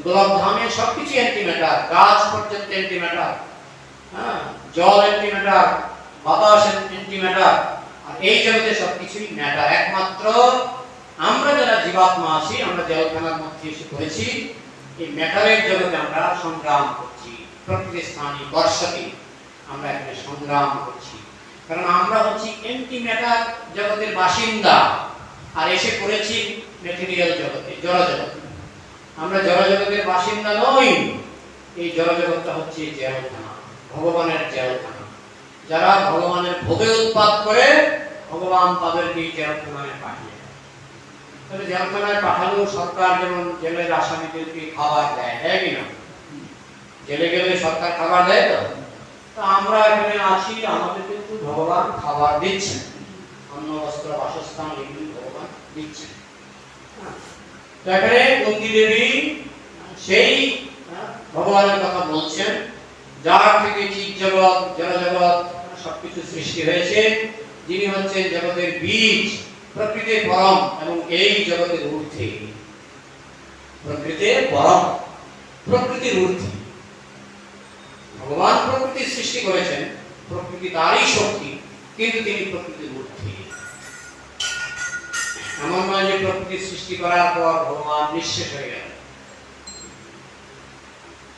গোলক ধামে সবকিছু অ্যান্টি ম্যাটার, গাছ পর্যন্ত অ্যান্টি ম্যাটার, হ্যাঁ, জল অ্যান্টি ম্যাটার, বাতাস অ্যান্টি ম্যাটার। আর এই জগতে সবকিছুই ম্যাটার। একমাত্র আমরা যারা জীবাত্মা আছি, আমরা জলখানার মধ্যে এসে পড়েছি, এই ম্যাটারের জগতে আমরা সংগ্রাম করছি। প্রকৃতি স্থানী বর্ষতি আমরা এখানে সংগ্রাম করছি, কারণ আমরা হচ্ছি অ্যান্টি ম্যাটার জগতের বাসিন্দা, আর এসে পড়েছি ম্যাটেরিয়াল জগতে, জড় জগতে। আমরা জড় জগতের বাসিন্দা নই, এই জড়জগৎটা হচ্ছে জেলখানা, ভগবানের জেলখানা। যারা ভগবানের ভোগে উৎপাত করে ভগবান তাদেরকে এই জেলখানায় পাঠিয়ে দেয়। তাহলে জেলখানায় পাঠালেও সরকার যেমন জেলের আসামিদেরকে খাবার দেয়, দেয় কিনা? জেলে গেলে সরকার খাবার দেয় তো? তো আমরা এখানে আছি, আমাদের কিন্তু ভগবান খাবার দিচ্ছেন, অন্ন বস্ত্র বাসস্থান এগুলি ভগবান দিচ্ছেন। তো এখানে কুন্তী দেবী সেই ভগবানের কথা বলছেন, যার থেকে জীব জগৎ জড়জগৎ সবকিছু সৃষ্টি হয়েছে, যিনি হচ্ছেন জগতের বীজ, প্রকৃতির পরম এবং এই জগতের ঊর্ধ্বে। প্রকৃতির পরম, প্রকৃতির ঊর্ধ্বে। ভগবান প্রকৃতির সৃষ্টি করেছেন, প্রকৃতি তারই শক্তি, কিন্তু তিনি প্রকৃতির ঊর্ধ্বে। এমন নয় যে প্রকৃতির সৃষ্টি করার পর ভগবান নিঃশেষ হয়ে গেল।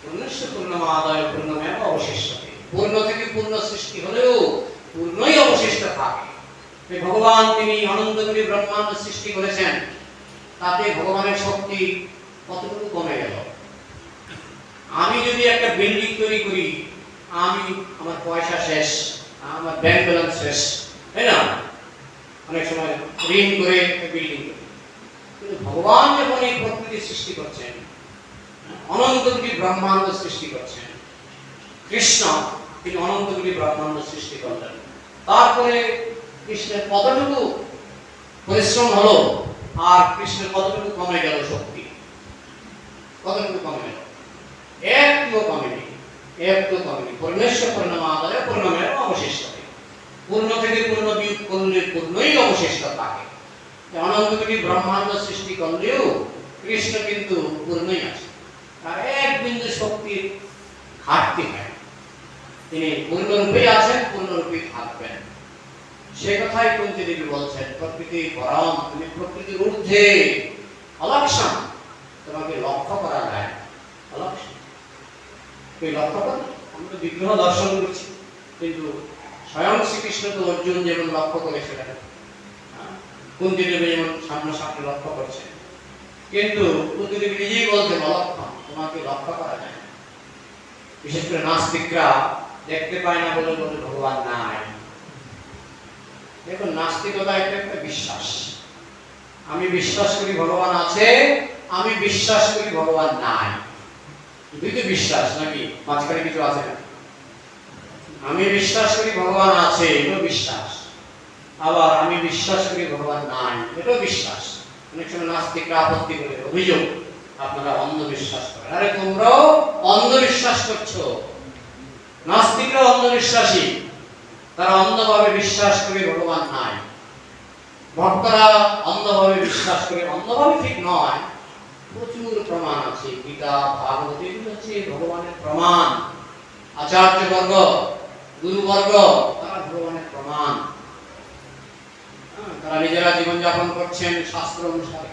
পূর্ণস্য পূর্ণমাদায় পূর্ণমেব অবশিষ্যতে। পূর্ণ থেকে পূর্ণ সৃষ্টি হলেও পূর্ণই অবশিষ্ট থাকে। ভগবান তিনি অনন্ত কোটি ব্রহ্মাণ্ড সৃষ্টি করেছেন, তাতে ভগবানের শক্তি কতটুকু কমে গেল? আমি যদি একটা বিল্ডিং তৈরি করি, আমার পয়সা শেষ, আমার ব্যাংক ব্যালেন্স শেষ, তাই না? অনেক সময় ঋণ করে বিল্ডিং করি। কিন্তু ভগবান যখন এই প্রকৃতি সৃষ্টি করছেন, অনন্ত কোটি ব্রহ্মাণ্ড সৃষ্টি করছেন, কৃষ্ণ তিনি অনন্ত কোটি ব্রহ্মাণ্ড সৃষ্টি করলেন। তারপরে কৃষ্ণের কতটুকু পরিশ্রম হলো, আর কৃষ্ণের কতটুকু কমে গেল শক্তি? কতটুকু কমে গেল? একটু কমেনি, একটু কমেনি। পূর্ণস্য পূর্ণমাদায় পূর্ণমেব অবশিষ্যতে। পূর্ণ থেকে পূর্ণ বিয়োগ করলে পূর্ণই অবশিষ্ট থাকে। অনন্ত কোটি ব্রহ্মাণ্ড সৃষ্টি করলেও কৃষ্ণ কিন্তু পূর্ণই আছে, আর এক বিন্দু শক্তির ঘাটতি হয়। তিনি পূর্ণরূপে আছেন, পূর্ণরূপে থাকবেন। সে কথাই কুন্তী দেবী বলছেন, প্রকৃতি পরম, তুমি প্রকৃতির ঊর্ধ্বে, অলক্ষণ, তোমাকে লক্ষ্য করা যায়। অলক্ষণ তুই লক্ষ্য কর। আমরা বিগ্রহ দর্শন করছি, কিন্তু স্বয়ং শ্রীকৃষ্ণ তো অর্জুন যেমন লক্ষ্য করে সেটা, কুন্তী দেবী যেমন সামনাসামনি লক্ষ্য করছেন, কিন্তু কুন্তী দেবী নিজেই বলছেন অলক্ষণ, তোমাকে লক্ষ্য করা যায়। বিশেষ করে নাস্তিকরা দেখতে পায় না বলে বলে ভগবান নাই। দেখুন, নাস্তিকতা একটা বিশ্বাস। আমি বিশ্বাস করি ভগবান আছে, আমি বিশ্বাস করি ভগবান নাই। দুইটি বিশ্বাস নাকি? মাঝখানে কিছু আছে না? আমি বিশ্বাস করি ভগবান আছে, এটাও বিশ্বাস। আবার আমি বিশ্বাস করি ভগবান নাই, এটাও বিশ্বাস। অনেক সময় নাস্তিকরা আপত্তি করে, অভিযোগ, আপনারা অন্ধবিশ্বাস করেন। আরে তোমরাও অন্ধবিশ্বাস করছো। নাস্তিকরা অন্ধবিশ্বাসী, তারা অন্ধভাবে বিশ্বাস করে ভগবান নাই। ভক্তরা অন্ধভাবে বিশ্বাস করে, অন্ধভাবে ঠিক নয়, প্রচুর প্রমাণ আছে। গীতা, ভাগবত এগুলো হচ্ছে ভগবানের প্রমাণ। আচার্যবর্গ, গুরুবর্গ, তারা ভগবানের প্রমাণ। তারা নিজেরা জীবনযাপন করছেন শাস্ত্র অনুসারে,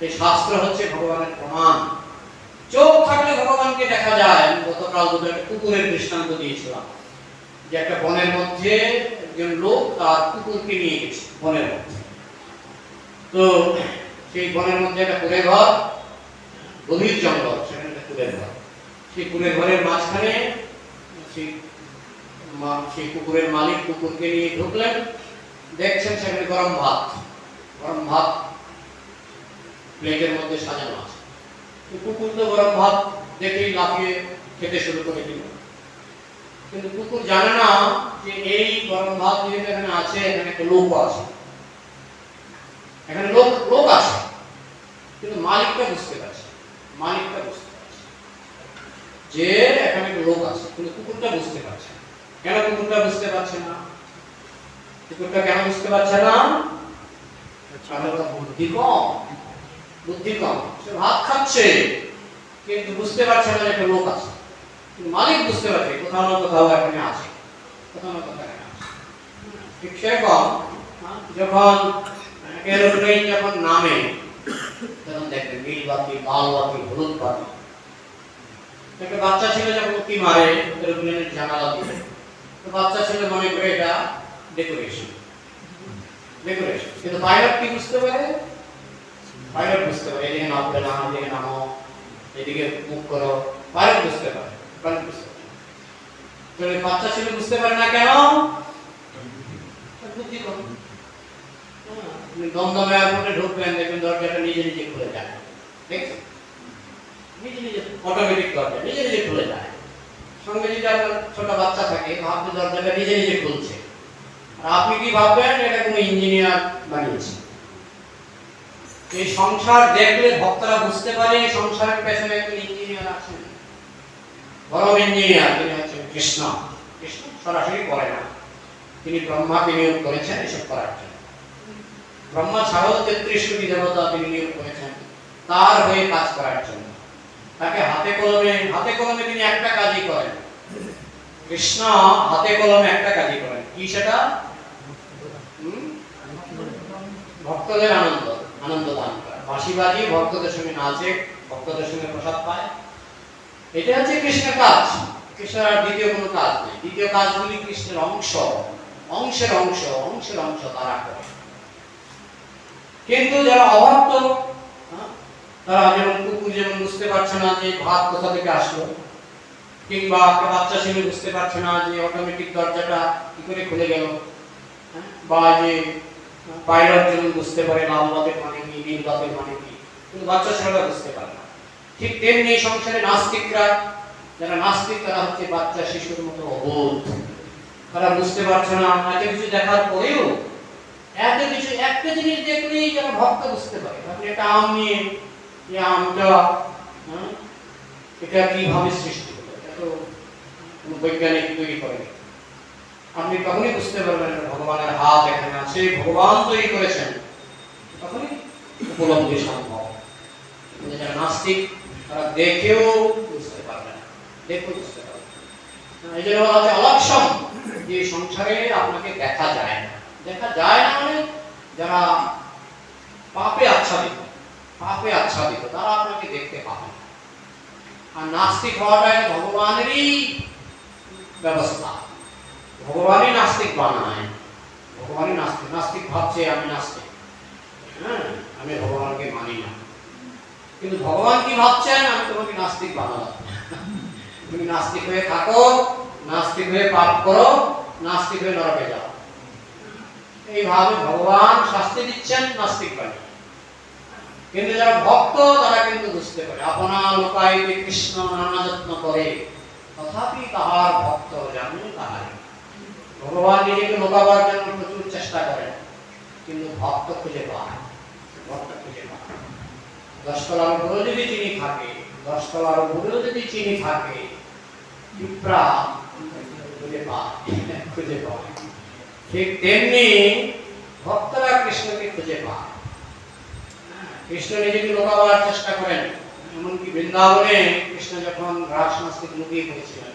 এই শাস্ত্র হচ্ছে ভগবানের প্রমাণ। চোখ থাকলে ভগবানকে দেখা যায়। আমি গতকাল দুটো একটা কুকুরের দৃষ্টান্ত দিয়েছিলাম, যে একটা বনের মধ্যে একজন লোক তার কুকুরকে নিয়ে গেছে বনের মধ্যে। তো সেই বনের মধ্যে একটা কুড়ে ঘর, গভীর জঙ্গল, সেখানে একটা কুড়ে ঘর। সেই কুড়ে ঘরের মাঝখানে সেই কুকুরের মালিক কুকুরকে নিয়ে ঢুকলেন। দেখছেন সেখানে গরম ভাত প্লেটের মধ্যে সাজানো আছে। কুকুর তো গরম ভাত দেখেই লাফিয়ে খেতে শুরু করে দিল। কিন্তু কুকুর জানে না যে এই গরম ভাত যেহেতু এখানে আছে, এখানে একটা লোক আছে, এখানে লোক আছে। কিন্তু মালিকটা বুঝতে পারছে, যে এখানে একটা লোক আছে, কিন্তু কুকুরটা বুঝতে পারছে না। কেন কুকুরটা বুঝতে পারছে না? কুকুরটা কেন বুঝতে পারছে না? বুদ্ধি কম। সে ভাত খাচ্ছে, কিন্তু বুঝতে পারছে না একটা লোক আছে। কিন্তু মালিক বুঝতে পারছে কোথাও না কোথাও এখানে আছে, কোথাও না কোথাও এখানে আছে। ঠিক সেরকম যখন এরোপ্লেন যখন নামে, তখন দেখবেন নীল বাতি, লাল বাতি, হলুদ বাতি। একটা বাচ্চা ছেলে যখন উঁকি মারে এরোপ্লেনের জানালা দিয়ে, তো বাচ্চা ছেলে মনে করে এটা ডেকোরেশন। কিন্তু পাইলট কি বুঝতে পারে? পাইলট বুঝতে পারে এদিকে নামবে না, এদিকে নামো, এদিকে মুখ করো, পাইলট বুঝতে পারে, পাইলট বুঝতে পারে। তো বাচ্চা ছেলে বুঝতে পারে না কেন? বুদ্ধি কম। আপনি দমদম এয়ারপোর্টে ঢুকবেন, দেখবেন দরজাটা নিজে নিজে খুলে যায়, দেখছেন? নিজে নিজে অটোমেটিক দরজা নিজে নিজে খুলে যায়। সঙ্গে যদি আপনার ছোট বাচ্চা থাকে, ভাববে দরজাটা নিজে নিজে খুলছে, আর আপনি কি ভাববেন এটা কোনো ইঞ্জিনিয়ার বানিয়েছে। এই সংসার দেখলে ভক্তরা বুঝতে পারে সংসারের পেছনে একজন ইঞ্জিনিয়ার আছেন, বড় ইঞ্জিনিয়ার, তিনি হচ্ছেন কৃষ্ণ। কৃষ্ণ সরাসরি করে না, তিনি ব্রহ্মাকে নিয়োগ করেছেন এসব করার জন্য। ব্রহ্মা ছাড়াও 33 কোটি দেবতা তিনি নিয়োগ করেছেন তার হয়ে কাজ করার জন্য। তাকে হাতে কলমে তিনি একটা কাজই করেন। কৃষ্ণ হাতে কলমে একটা কাজই করেন, কি সেটা? ভক্তদের আনন্দ দান করা, বাঁশি বাজিয়ে ভক্তদের সঙ্গে নাচে, ভক্তদের সঙ্গে প্রসাদ পায়। এটা হচ্ছে কৃষ্ণের কাজ। কৃষ্ণের আর দ্বিতীয় কোনো কাজ নেই। দ্বিতীয় কাজগুলি কৃষ্ণের অংশের অংশ তারা করে। কিন্তু যারা অভক্ত, তারা যেমন কুকুর যেমন বুঝতে পারছে না যে ভাত কোথা থেকে আসলো, কিংবা একটা বাচ্চা ছেলে বুঝতে পারছে না যে অটোমেটিক দরজাটা কি করে খুলে গেল, বা যে পাইলট যেমন বুঝতে পারে লাল বাতের মানে কি, নীল বাতের মানে কি, কিন্তু বাচ্চা ছেলেরা বুঝতে পারে না। ঠিক তেমনি সংসারে নাস্তিকরা, যারা নাস্তিক তারা হচ্ছে বাচ্চা শিশুর মতো অবোধ। তারা বুঝতে পারছে না, এত কিছু দেখার পরেও এত কিছু একটা জিনিস দেখলেই যারা ভক্ত বুঝতে পারে। আপনি একটা আম নিয়ে, এই আমটা এটা কিভাবে সৃষ্টি হলো, এটা তো কোনো বৈজ্ঞানিক তৈরি করেনি। আপনি তখনই বুঝতে পারবেন ভগবানের হাত এখানে আছে, ভগবান তৈরি করেছেন, তখনই উপলব্ধি সম্ভব। কিন্তু যারা নাস্তিক তারা দেখেও বুঝতে পারবে না, দেখেও বুঝতে পারবে না। এই জন্য বলা হচ্ছে অলক্ষম, যে সংসারে আপনাকে দেখা যায় না। দেখা যায় না মানে যারা পাপে আচ্ছাদিত তারা আপনাকে দেখতে পাবে। আর নাস্তিক হওয়াটা ভগবানেরই ব্যবস্থা, ভগবানই নাস্তিক বানায়, ভগবানই নাস্তিক ভাবছে আমি নাস্তিক, আমি ভগবানকে মানি না। কিন্তু ভগবান কি ভাবছেন? আমি তোমাকে নাস্তিক বানালাম, তুমি নাস্তিক হয়ে থাকো, নাস্তিক হয়ে পাপ করো, নাস্তিক হয়ে নরকে যাও। এইভাবে ভগবান শাস্তি দিচ্ছেন নাস্তিক বানিয়ে। কিন্তু যারা ভক্ত তারা কিন্তু বুঝতে পারে, আপনা লোকাইতে কৃষ্ণ নানা যত্ন করে, তথাপি তাহার ভক্ত জানে তাহারে। ভগবান নিজেকে লোকাবার জন্য প্রচুর চেষ্টা করেন, কিন্তু ভক্ত খুঁজে পায়, দশতলার উপরেও যদি চিনি থাকে, পিঁপড়া খুঁজে পায়। ঠিক তেমনি ভক্তরা কৃষ্ণকে খুঁজে পায়। কৃষ্ণ নিজেকে লোকাবার চেষ্টা করেন। এমনকি বৃন্দাবনে কৃষ্ণ যখন রাস নাস্তিক লুকিয়ে পড়েছিলেন,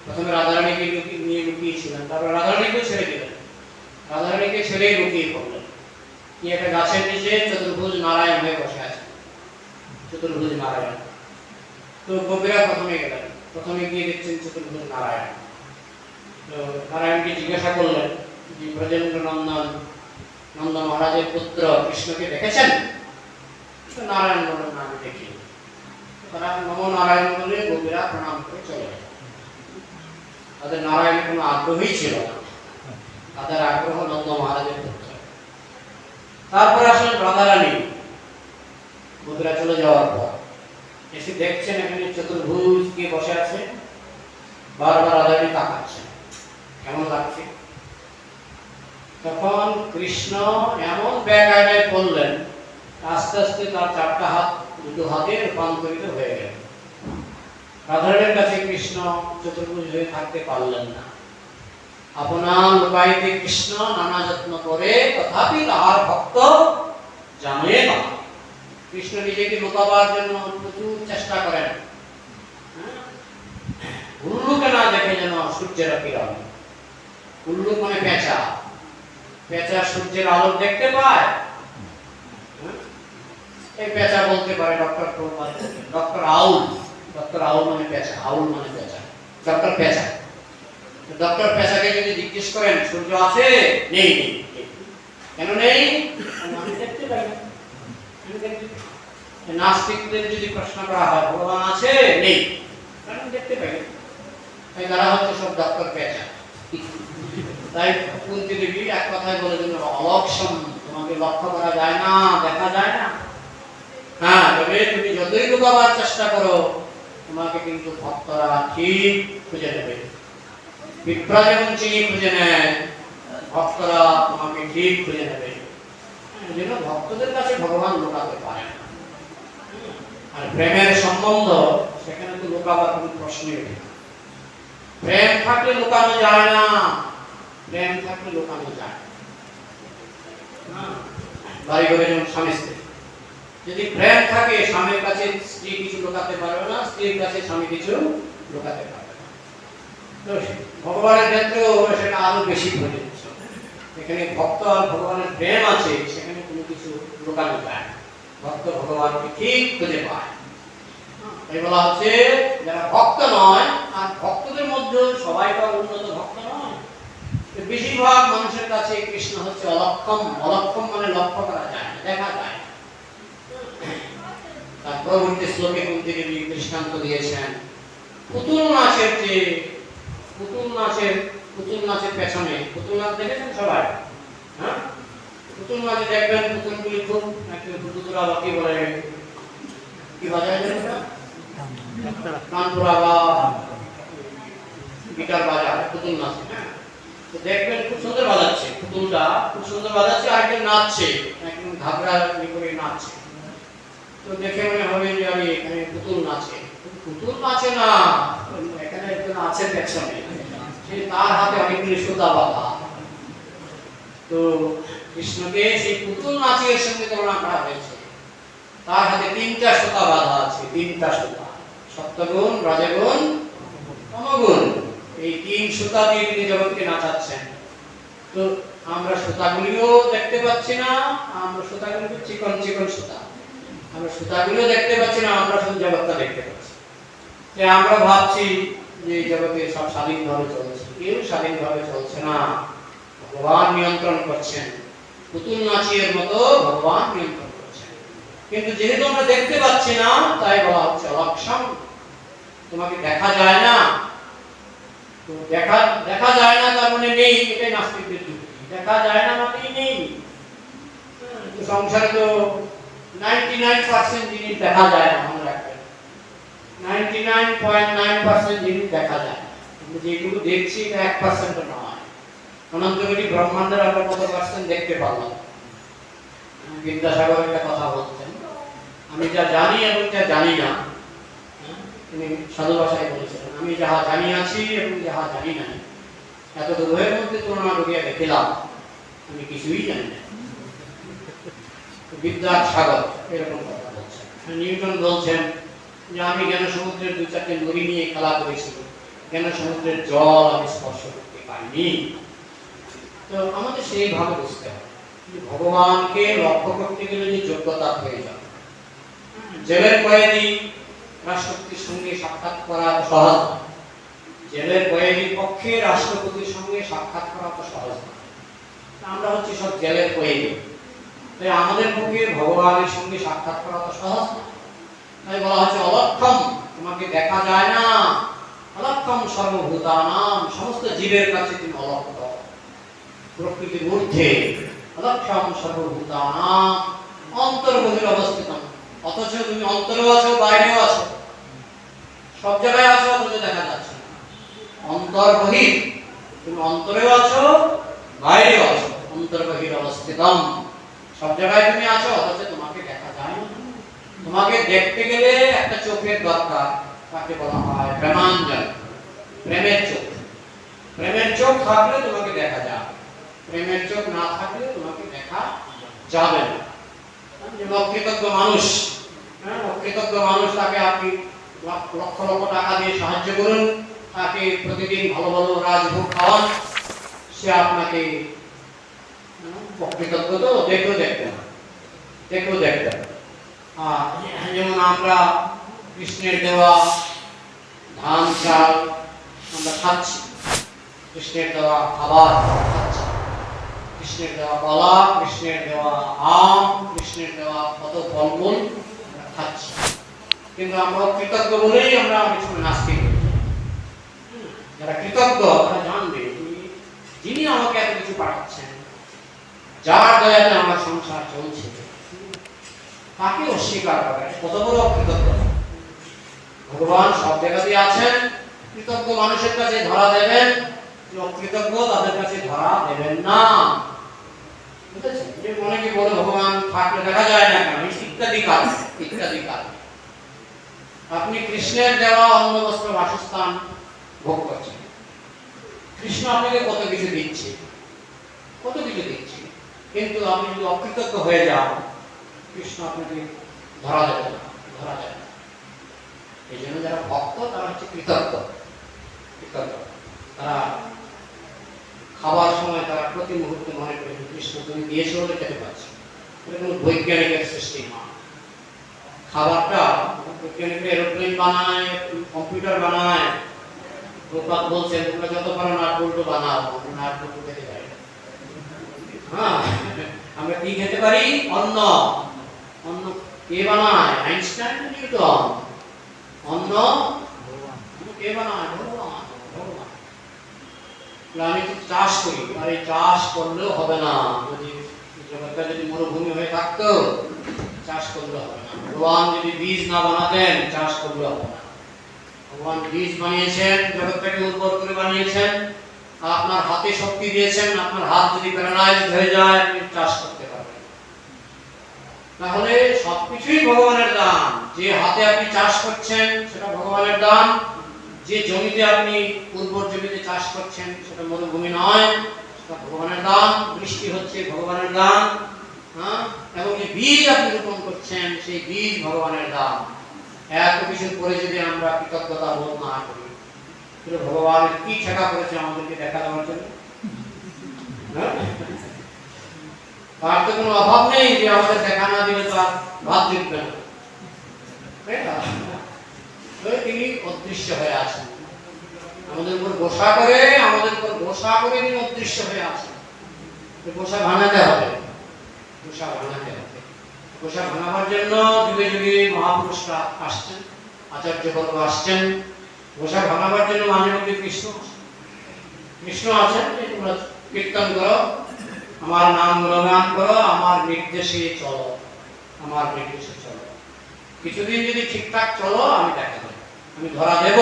প্রথমে রাধারানীকে নিয়ে লুকিয়েছিলেন, তারপর রাধারানীকেও ছেড়ে দিলেন, রাধারানীকে ছেড়েই লুকিয়ে পড়লেন। কি একটা গাছের নিচে চতুর্ভুজ নারায়ণ হয়ে বসে আছেন, চতুর্ভুজ নারায়ণ। তো গোপীরা প্রথমে গিয়ে দেখছেন চতুর্ভুজ নারায়ণ। তো নারায়ণকে জিজ্ঞাসা করলেন যে ব্রজেন্দ্র নন্দ মহারাজের পুত্র কৃষ্ণকে দেখেছেন? নারায়ণ বললেন না, আমি দেখি। তারা নমো নারায়ণ বলে গোপীরা প্রণাম করে চলে গেল। তাদের নারায়ণের কোনো আগ্রহই ছিল না, তাদের আগ্রহ নন্দ মহারাজের পুত্র। তারপরে আসলেন রাধারানী। গোপীরা চলে যাওয়ার পর এসে দেখছেন এখানে চতুর্ভুজ কে বসে আছে, বারবার রাধারানী তাকাচ্ছেন, কেমন লাগছে। তখন কৃষ্ণ এমন ব্যাঘাতে পড়লেন, আস্তে আস্তে তার চারটা হাত দুটো হাতে রূপান্তরিত হয়ে গেল। রাধারানীর কাছে কৃষ্ণ চতুর্ভুজ হয়ে থাকতে পারলেন না। আপনা লোকাইতে কৃষ্ণ নানা যত্ন করে, তথাপি তাহার ভক্ত জানে না। কৃষ্ণ নিজেকে লোকাবার জন্য প্রচুর চেষ্টা করেন, উল্লুকে না দেখে যেন সূর্যের কিরণ। উল্লুক মানে পেঁচা, পেঁচা সূর্যের আলো দেখতে পায়। এই পেঁচা বলতে পারে ডক্টর আউল মানে পেঁচা, আউল মানে পেঁচা, ডক্টর পেঁচাকে যদি জিজ্ঞেস করেন সূর্য আছে? নেই। কেন নেই? আমি দেখতে পাই না। নাস্তিকদের যদি প্রশ্ন করা হয় ভগবান আছে নেই, কারণ দেখতে পাই না। তাই তারা হচ্ছে সব ডক্টর পেঁচা। তাই কুন্তী দেবী এক কথায় বলে দিল অলক্ষণ, তোমাকে লক্ষ্য করা যায় না, দেখা যায় না। হ্যাঁ, তবে তুমি যতই লুকাবার চেষ্টা করো তোমাকে কিন্তু ভক্তরা ঠিক খুঁজে নেবে। বিপ্রা যেমন চিনি খুঁজে নেয়, ভক্তরা তোমাকে ঠিক খুঁজে নেবে। এই জন্য ভক্তদের কাছে ভগবান লুকাতে পারে না। আর প্রেমের সম্বন্ধ, সেখানে তো লুকাবার কোনো প্রশ্নই নেই। প্রেম থাকলে লুকানো যায় না, প্রেম থাকলে লুকানো যায় না। বাড়ি ঘরে যেমন স্বামী স্ত্রী, যদি প্রেম থাকে স্বামীর কাছে স্ত্রী কিছু লুকাতে পারবে না, স্ত্রীর কাছে স্বামী কিছু লুকাতে পারবে না। তো ভগবানের ক্ষেত্রেও সেটা আরো বেশি প্রযোজ্য। এখানে ভক্ত আর ভগবানের প্রেম আছে, সেখানে কোনো কিছু লুকানো যায় না। ভক্ত ভগবানকে ঠিক খুঁজে পায়। এই বলা হচ্ছে যারা ভক্ত নয়, আর ভক্তদের মধ্যে সবাই তো উন্নত ভক্ত নয়, বেশিরভাগ মানুষের কাছে কৃষ্ণ হচ্ছে অলক্ষম। অলক্ষম মানে লক্ষ্য করা যায় না, দেখা যায় না। তার পরবর্তী শ্লোকে কুন্তী দেবী দৃষ্টান্ত দিয়েছেন পুতুল নাচের চেয়ে, পুতুল নাচের পেছনে, পুতুল নাচ দেখেছেন সবাই? হ্যাঁ, পুতুল নাচে দেখবেন পুতুলগুলি খুব পুতুলরা বাকি বলে কি বাজায় জানেন? কানপুরা বা গিটার বাজায় পুতুল নাচে। হ্যাঁ, তো দেখবেন খুব সুন্দর বাজাচ্ছে, পুতুলটা খুব সুন্দর বাজাচ্ছে, আর একজন নাচছে, একদম ঘাবড়া করে নাচছে। তো দেখে মনে হবে যে আমি এখানে পুতুল নাচে। পুতুল নাচে না, এখানে একজন আছে পেছনে, সে তার হাতে অনেকগুলি সুতা বাঁধা। তো কৃষ্ণকে সেই পুতুল নাচের সঙ্গে তুলনা করা হয়েছে। তার হাতে 3টা সুতা বাঁধা আছে, 3টা সুতা, সত্যগুণ, রজগুণ, তমগুণ। এই 3 সুতা দিয়ে তিনি জগৎকে নাচাচ্ছেন। তো আমরা সুতাগুলিও দেখতে পাচ্ছি না, আমরা সুতাগুলো চিকন চিকন সুতা, আমরা সুতাগুলো দেখতে পাচ্ছি না, আমরা শুধু জগৎটা দেখতে পাচ্ছি। যে আমরা ভাবছি যে জগতে সব স্বাধীনভাবে চলছে, কেউ স্বাধীনভাবে চলছে না, ভগবান নিয়ন্ত্রণ করছেন। পুতুল নাচিয়ের মতো ভগবান নিয়ন্ত্রণ করছেন। কিন্তু যেহেতু আমরা দেখতে পাচ্ছি না, তাই বলা হচ্ছে অলক্ষণ, তোমাকে দেখা যায় না। তো দেখা যায় না তার মানে নেই, এটাই নাস্তিকদের যুক্তি। দেখা যায় না মানে নেই। সংসারে তো 99% জিনিস দেখা যায় না, মনে রাখবেন 99.9% জিনিস দেখা যায়, কিন্তু যেগুলো দেখছি এটা 1% নয়। অনন্তকোটি ব্রহ্মাণ্ডের আমরা কত পার্সেন্ট দেখতে পারলাম? বিদ্যাসাগর একটা কথা বলতেন, আমি যা জানি এবং যা জানি না, তিনি সাধু ভাষায় বলেছিলেন, আমি যাহা জানি আছি এবং যাহা জানি না, এত দুয়ের মধ্যে তুলনা করিয়া দেখিলাম আমি কিছুই জানি না। বিদ্যার সাগর এরকম কথা বলছেন। নিউটন বলছেন যে আমি জ্ঞান সমুদ্রের 2-4টে নদী নিয়ে খেলা করেছি, জ্ঞান সমুদ্রের জল আমি স্পর্শ করতে পারিনি। তো আমাদের সেইভাবে বুঝতে হবে ভগবানকে লক্ষ্য করতে গেলে যে যোগ্যতার প্রয়োজন। জেলের কয়েদি রাষ্ট্রপতির সঙ্গে সাক্ষাৎ করা সহজ না, জেলের কয়েদির পক্ষে রাষ্ট্রপতির সঙ্গে সাক্ষাৎ করা তো সহজ না। আমরা হচ্ছে সব জেলের কয়েদি, তাই আমাদের পক্ষে ভগবানের সঙ্গে সাক্ষাৎ করা তো সহজ না। তাই বলা হচ্ছে অলক্ষম, তোমাকে দেখা যায় না। অলক্ষম সর্বভূতানাম, সমস্ত জীবের কাছে তুমি অলক্ষ, প্রকৃতির ঊর্ধ্বে। অলক্ষম সর্বভূতানাম, অন্তর্বহির অবস্থিত, অথচ তুমি অন্তরেও আছো বাইরেও আছো, সব জায়গায় আছো, অথচ দেখা যাচ্ছে না। অন্তর্বহির, তুমি অন্তরেও আছো বাইরেও আছো, অন্তর্বহির অবস্থিতম, সব জায়গায় তুমি আছো, অথচ তোমাকে দেখা যায় না। তোমাকে দেখতে গেলে একটা চোখের দরকার, তাকে বলা হয় প্রেমাঞ্জন, প্রেমের চোখ। প্রেমের চোখ থাকলে তোমাকে দেখা যায়, প্রেমের চোখ না থাকলে তোমাকে দেখা যাবে না। অকৃতজ্ঞ মানুষ, অকৃতজ্ঞ মানুষ, তাকে আপনি লক্ষ লক্ষ টাকা দিয়ে সাহায্য করুন, তাকে প্রতিদিন ভালো ভালো রাজভোগ খাওয়ান, সে আপনাকে অকৃতজ্ঞ তো দেখলেও দেখবে না, দেখলেও দেখবে না। যেমন আমরা কৃষ্ণের দেওয়া ধান চাল আমরা খাচ্ছি, কৃষ্ণের দেওয়া খাবার খাচ্ছি, কৃষ্ণের দেওয়া কলা, কৃষ্ণের দেওয়া আম, কৃষ্ণের দেওয়া কত ফলমূল আমরা খাচ্ছি, কিন্তু আমরা কৃতজ্ঞ বলেই আমরা অনেক সময় নাস্তিক হই। যারা কৃতজ্ঞ তারা জানবে যিনি আমাকে এত কিছু পাঠাচ্ছেন, যার দয়াতে আমার সংসার চলছে, তাকে অস্বীকার করে কত বড় অকৃতজ্ঞতা। ভগবান সব জায়গাতেই আছেন, কৃতজ্ঞ মানুষের কাছে ধরা দেবেন, অকৃতজ্ঞ তাদের কাছে ধরা দেবেন না। বুঝেছেন? যে অনেকে বলে ভগবান থাকলে দেখা যায় না কেন, ইত্যাদি কারণ ইত্যাদি কারণ। আপনি কৃষ্ণের দেওয়া অন্ন বস্ত্র বাসস্থান ভোগ করছেন, কৃষ্ণ আপনাকে কত কিছু দিচ্ছে, কত কিছু দিচ্ছে, কিন্তু আপনি যদি অকৃতজ্ঞ হয়ে যান, কৃষ্ণ আপনাকে ধরা যাবে না, ধরা যাবে না। এই জন্য যারা ভক্ত তারা হচ্ছে কৃতজ্ঞ। কৃতজ্ঞ তারা খাবার সময় তারা প্রতি মুহূর্তে মনে করে কৃষ্ণ তুমি দিয়েছো বলে খেতে পাচ্ছি। এটা কোনো বৈজ্ঞানিকের সৃষ্টি নয়। খাবারটা বৈজ্ঞানিকরা এরোপ্লেন বানায়, কম্পিউটার বানায়। প্রপাত বলছেন তোমরা যত পারো নাট বল্টু বানাও, নাট বল্টু খেতে পারি। হ্যাঁ, আমরা কি খেতে পারি? অন্ন। অন্ন কে বানায়? Einstein, Newton. অন্ন কে বানায়? ভগবান। ভগবান। আমি তো চাষ করি, আর এই চাষ করলেও হবে না। যদি জগৎটা যদি মরুভূমি হয়ে থাকতো, চাষ করলে হবে না। ভগবান যদি বীজ না বানাতেন, চাষ করলে হবে না। ভগবান বীজ বানিয়েছেন, জগৎটাকে উর্বর করে বানিয়েছেন, আপনার হাতে শক্তি দিয়েছেন। আপনার হাত যদি প্যারালাইজড হয়ে যায়, আপনি চাষ করতে পারবেন। তাহলে সবকিছুই ভগবানের দান। যে হাতে আপনি চাষ করছেন সেটা ভগবানের দান, যে জমিতে আপনি উর্বর জমিতে চাষ করছেন সেটা মরুভূমি নয়, সেটা ভগবানের দান। বৃষ্টি হচ্ছে ভগবানের দান। হ্যাঁ, এবং যে বীজ আপনি রোপণ করছেন সেই বীজ ভগবানের দান। এত কিছুর পরে যদি আমরা কৃতজ্ঞতা বোধ না করি, তাহলে ভগবানের কি ঠেকা করেছে আমাদেরকে দেখা দেওয়ার জন্য? তার তো কোনো অভাব নেই যে আমাদের দেখা না দিলে তার ভাত জুটবে না। তিনি অদৃশ্য হয়ে আছেন, আমাদের উপর গোসা করে, আমাদের উপর গোসা করে তিনি অদৃশ্য হয়ে আছেন। গোসা ভাঙাতে হবে, গোসা ভাঙাতে হবে। গোসা ভাঙাবার জন্য যুগে যুগে মহাপুরুষরা আসছেন, আচার্যবর্গ আসছেন। গোসা ভাঙাবার জন্য মাঝে মধ্যে কৃষ্ণ কৃষ্ণ আছেন। তোমরা কীর্তন করো, আমার নাম গুণগান করো, আমার নির্দেশে চলো, আমার নির্দেশে চলো। কিছুদিন যদি ঠিকঠাক চলো, আমি দেখা দেব, আমি ধরা দেব,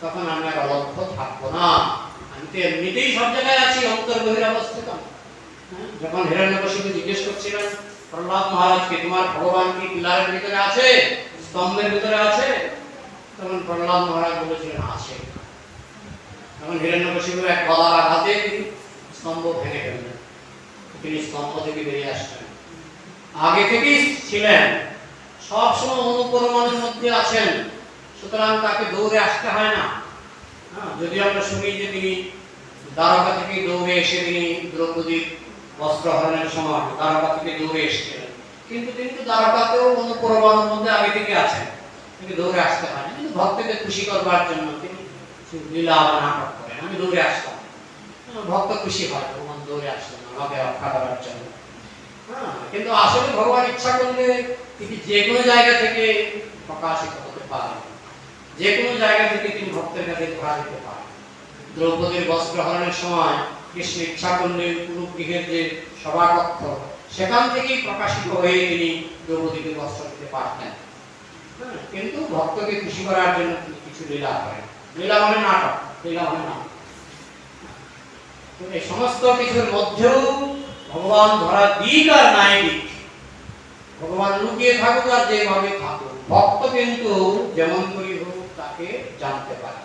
তখন আমি আর অলক্ষ থাকবো না। আমি তো এমনিতেই সব জায়গায় আছি, অন্তর বহিরাবস্থিত। যখন হিরণ্যকশিপু জিজ্ঞেস করছিলেন প্রহ্লাদ মহারাজকে, তোমার ভগবান কি পিলারের ভিতরে আছে, স্তম্ভের ভিতরে আছে? তখন প্রহ্লাদ মহারাজ বলেছিলেন আছে। তখন হিরণ্যকশিপু এক গদার আঘাতে স্তম্ভ ভেঙে ফেললেন, তিনি স্তম্ভ থেকে বেরিয়ে আসছেন। আগে থেকেই ছিলেন, সবসময় অনুপরমাণুর মধ্যে আছেন, সুতরাং তাকে দৌড়ে আসতে হয় না। যদি আমরা শুনি যে তিনি দ্বারকা থেকে দৌড়ে এসে তিনি দ্রৌপদীর বস্ত্রহরণের সময় দ্বারকা থেকে দৌড়ে এসেছিলেন, কিন্তু তিনি তো দ্বারকাতেও অনুপরমাণুর মধ্যে আগে থেকে আছেন, তিনি দৌড়ে আসতে হয় না। কিন্তু ভক্তকে খুশি করবার জন্য তিনি লীলা বা নাটক করেন, আমি দৌড়ে আসতাম। ভক্ত খুশি হয়, ভগবান দৌড়ে আসলেন আমাকে রক্ষা করার জন্য। কিন্তু আসলে ভগবান ইচ্ছা করলে তিনি যে কোনো জায়গা থেকে প্রকাশিত হতে পারেন, যে কোনো জায়গা থেকে তিনি ভক্তের কাছে ধরা দিতে পারেন। দ্রৌপদীর বস্ত্রহরণের সময় কৃষ্ণ ইচ্ছা করলে পুরো গৃহের যে সভাকক্ষ, সেখান থেকেই প্রকাশিত হয়ে তিনি দ্রৌপদীকে বস্ত্র দিতে পারতেন। কিন্তু ভক্তকে খুশি করার জন্য তিনি কিছু লীলা করেন। লীলা মানে নাটক, লীলা মানে নাটক। এই সমস্ত কিছুর মধ্যেও ভগবান ধরা দিক আর নাই দিক, ভগবান লুকিয়ে থাকুক আর যেভাবে থাকুক, ভক্ত কিন্তু যেমন করি হোক তাকে জানতে পারে।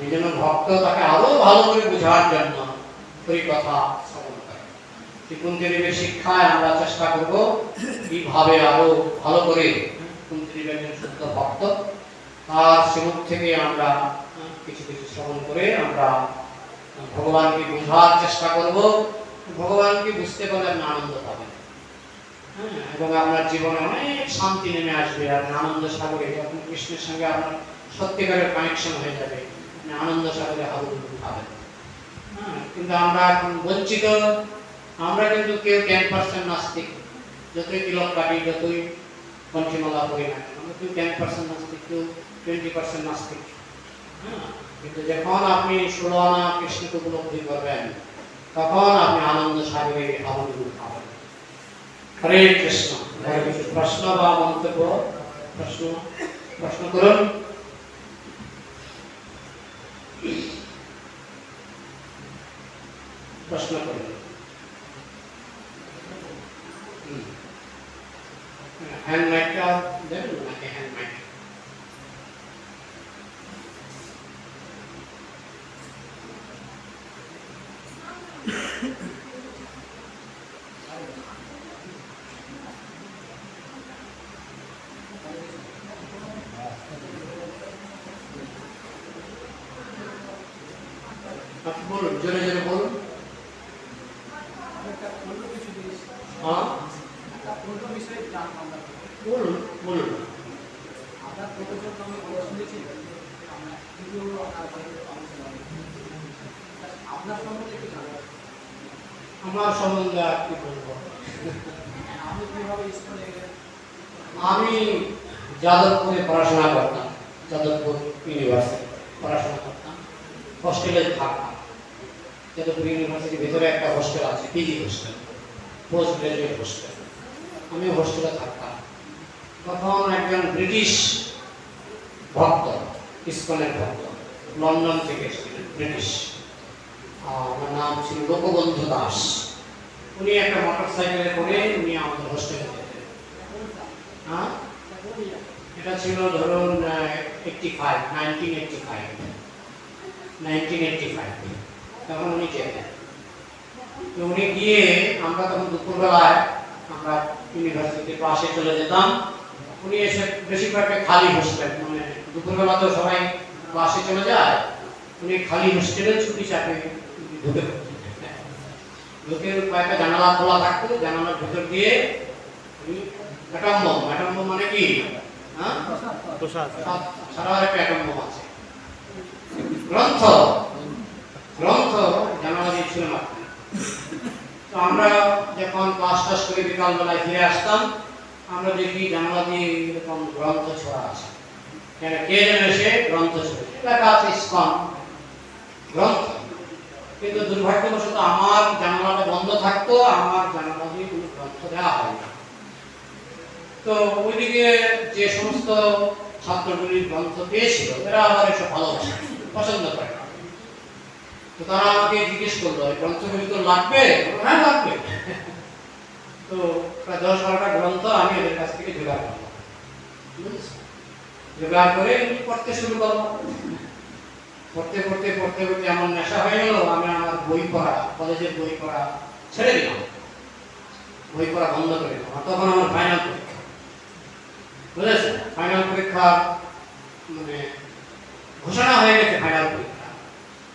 এই জন্য ভক্ত তাকে আরো ভালো করে বোঝার জন্য কথা শ্রবণ করে। কুন্তিদেবের শিক্ষায় আমরা চেষ্টা করব কিভাবে আরো ভালো করে কুন্তিদেবের শুদ্ধ ভক্ত, আর সেমুখ থেকে আমরা কিছু কিছু শ্রবণ করে আমরা ভগবানকে বোঝার চেষ্টা করব। ভগবানকে বুঝতে পারলে আপনি আনন্দ পাবেন, এবং আপনার জীবনে অনেক শান্তি নেমে আসবে। আর আনন্দ সাগরে যখন কৃষ্ণের সঙ্গে আপনার সত্যিকারের কানেকশন হয়ে যাবে, আনন্দ সাগরে হাবুডুবু খাবেন। কিন্তু আমরা এখন বঞ্চিত, আমরা কিন্তু কেউ 10% নাস্তিক, যতই তিলক কাটি, যতই কণ্ঠিমালা পড়ি না, আমরা কেউ 10% নাস্তিক, কেউ 20% নাস্তিক। হ্যাঁ, কিন্তু যখন আপনি 16 আনা কৃষ্ণকে উপলব্ধি করবেন, তখন আপনি আনন্দ সাগরে আনন্দ পাবেন। হরে কৃষ্ণ। কিছু প্রশ্ন বা মন্তব্য? প্রশ্ন করুন। প্রশ্ন করুন। হ্যান্ড মাইকটা দেন নাকি হ্যান্ড মাইক? আপনি বলুন, জোরে জোরে বলুন। হ্যাঁ বলুন বলুন। আমার সম্বন্ধে আর কি বলবো? আমি যাদবপুরে পড়াশোনা করতাম, যাদবপুর ইউনিভার্সিটি পড়াশোনা করতাম, হস্টেলে থাকতাম। যাদবপুর ইউনিভার্সিটির ভেতরে একটা হোস্টেল আছে, PG hostel, post graduate hostel. আমি হোস্টেলে থাকতাম। তখন একজন ব্রিটিশ ভক্ত, ইসকনের ভক্ত, লন্ডন থেকে এসেছিলেন, ব্রিটিশ। আমার নাম ছিল লোকবন্ধু দাস। উনি একটা মোটর সাইকেলে করে উনি আমাদের হোস্টেলে যেতেন। হ্যাঁ, এটা ছিল ধরুন 1985 তখন উনি যেতেন। তো উনি গিয়ে আমরা তখন দুপুরবেলায় আমরা ইউনিভার্সিটির পাশে চলে যেতাম। উনি এসে বেশিরভাগটা খালি হোস্টেল, মানে দুপুরবেলা তো সবাই ক্লাসে চলে যায়, উনি খালি হোস্টেলে ছুটি চাপে ঢুকে ঢুকে কয়েকটা জানালা খোলা থাকতো, জানালার ভেতর দিয়ে উনি অ্যাটম বোম মানে কি? হ্যাঁ, সারা একটা অ্যাটম বোম আছে। গ্রন্থ জানালা দিয়ে ছিল না। তো আমরা যখন ক্লাস টাস করে বিকালবেলায় ফিরে আসতাম, আমরা দেখি জানালা দিয়ে এরকম গ্রন্থ ছড়া আছে। কে যেন এসে গ্রন্থ ছড়েছে, লেখা আছে ইসকন গ্রন্থ। কিন্তু দুর্ভাগ্যবশত আমার জানালাটা বন্ধ থাকতো, আমার জানালা দিয়ে কোনো গ্রন্থ দেওয়া হয় না। তো ওইদিকে যে সমস্ত ছাত্রগুলি গ্রন্থ পেয়েছিল, এরা আবার এসব ভালোবাসে, পছন্দ করে। তো তারা আমাকে জিজ্ঞেস করলো, এই গ্রন্থগুলি তো লাগবে? হ্যাঁ লাগবে। তো প্রায় 10-12টা গ্রন্থ আমি এদের কাছ থেকে জোগাড় করলাম। জোগাড় করে পড়তে শুরু করলাম। পড়তে এমন নেশা হয়ে গেল, আমি আমার বই পড়া, কলেজের বই পড়া ছেড়ে দিলাম, বই পড়া বন্ধ করে দিলাম। তখন আমার ফাইনাল পরীক্ষা, বুঝেছেন? ফাইনাল পরীক্ষা মানে ঘোষণা হয়ে গেছে, ফাইনাল পরীক্ষা।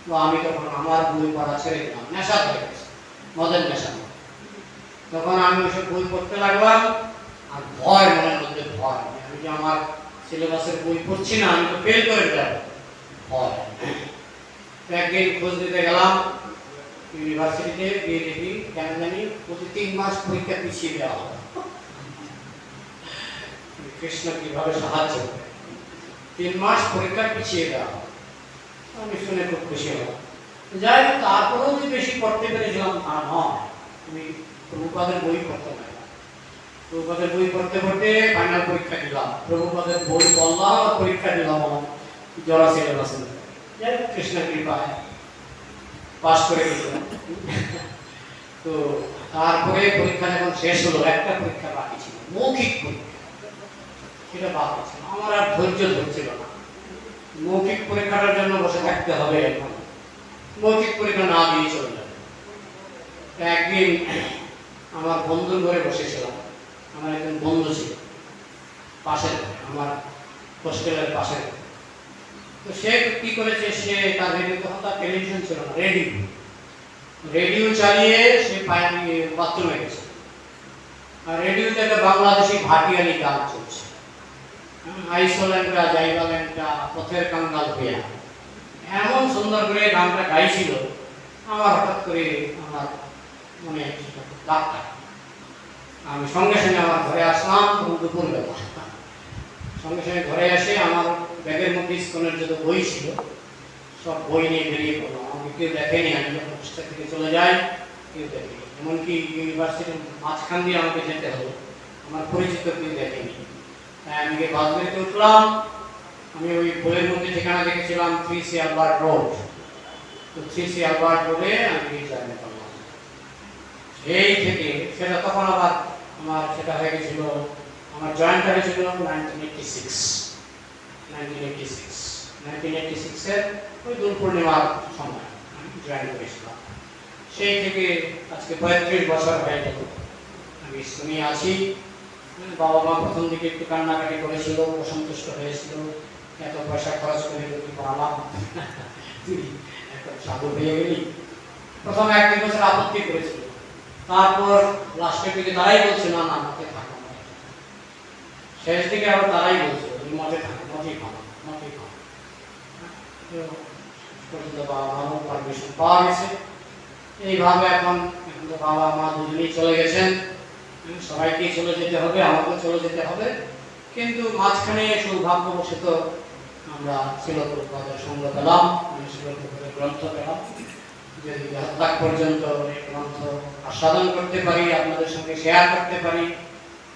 তো আমি তখন আমার বই পড়া ছেড়ে দিলাম, নেশা হয়ে গেছে, মদের নেশা। তখন আমি ওইসব বই পড়তে লাগলাম, আর ভয়, মনের মধ্যে ভয়, আমি যে আমার সিলেবাসের বই পড়ছি না, আমি তো ফেল করে যাব, ভয়। একদিন খোঁজ দিতে গেলাম ইউনিভার্সিটিতে, গিয়ে দেখি কেন জানি প্রতি 3 মাস পরীক্ষা পিছিয়ে দেওয়া হয়। কৃষ্ণ কিভাবে সাহায্য করে, 3 মাস পরীক্ষা পিছিয়ে দেওয়া হয়। আমি শুনে খুব খুশি হলাম। যাই হোক, তারপরেও যে বেশি পড়তে পেরেছিলাম তা নয়। আমি প্রভুপাদের বই পড়তে লাগলাম। প্রভুপাদের বই পড়তে ফাইনাল পরীক্ষা দিলাম। প্রভুপাদের বই পড়লাম আর পরীক্ষা দিলাম জরা সিলেবাসে। যাই হোক, কৃষ্ণের কৃপায় পাস করে গেছিলাম। তো তারপরে পরীক্ষা যখন শেষ হলো, একটা পরীক্ষা বাকি ছিল, মৌখিক পরীক্ষা। সেটা বাকি ছিল, আমার আর ধৈর্য ধরছিল না। মৌখিক পরীক্ষাটার জন্য বসে থাকতে হবে, এখন মৌখিক পরীক্ষা না দিয়ে চলে যাবে। একদিন আমার বন্ধুর ঘরে বসেছিলাম। আমার একজন বন্ধু ছিল পাশে, আমার হোস্টেলের পাশে। তো সে কি করেছে, সে তার রেডিও, তখন তার টেলিভিশন ছিল না, রেডিও চালিয়ে সে বাথরুমে গেছে। আর রেডিওতে একটা বাংলাদেশি ভাটিয়ালি গান চলছে, আইসোল্যান্ডটা যাইবাল্যান্ডটা পথের কাঙ্গাল হইয়া। এমন সুন্দর করে গানটা গাইছিল, আমার হঠাৎ করে আমার মনে ডাক্তার। আমি সঙ্গে সঙ্গে আমার ঘরে আসলাম, দুপুরবেলা। সঙ্গে সঙ্গে ঘরে এসে আমার ব্যাগের মধ্যে স্কুলের যত বই ছিল সব বই নিয়ে বেরিয়ে পড়লাম। আমাকে কেউ দেখেনি, আমি যখন হোস্টেল থেকে চলে যাই কেউ দেখেনি, এমনকি ইউনিভার্সিটির মাঝখান দিয়ে আমাকে যেতে হলো, আমার পরিচিত কেউ দেখেনি। তাই আমি গিয়ে বাস গাড়িতে উঠলাম। আমি ওই বইয়ের মধ্যে ঠিকানা দেখেছিলাম 3C আলবার্ট রোড। তো 3C আলবার্ট রোডে আমি জার্নি করলাম। সেই থেকে সেটা তখন আবার আমার সেটা হয়ে গেছিল, আমার জয়েন্ট হয়েছিল 1986 ওই দোল পূর্ণিমার সময় আমি জয়েন করেছিলাম। সেই থেকে আজকে 35 বছর হয়ে গেল আমি ইসলামে আছি। বাবা মা প্রথম দিকে একটু কান্নাকাটি করেছিল, অসন্তুষ্ট হয়েছিল, এত পয়সা খরচ করে যদি পড়ালাম, তুই একটা সাধু হয়ে গেলি। প্রথম 1-2 বছর আপত্তি করেছিল, তারপর লাস্টের দিকে তারাই বলছে না না মতে থাকো। শেষ দিকে আবার তারাই বলছে মতে থাকো, মতেই খাও, মতেই খাও। পর্যন্ত বাবা মাও পারমিশন পাওয়া গেছে। এইভাবে এখন তো বাবা মা দুজনেই চলে গেছেন, সবাইকেই চলে যেতে হবে, আমাকেও চলে যেতে হবে। কিন্তু মাঝখানে সৌভাগ্যবশত আমরা শিলপ্রপাতের সঙ্গ পেলাম, শিলপ্রপাতের গ্রন্থ পেলাম। যদি হত্যাক পর্যন্ত এই গ্রন্থ আস্বাদন করতে পারি, আপনাদের সঙ্গে শেয়ার করতে পারি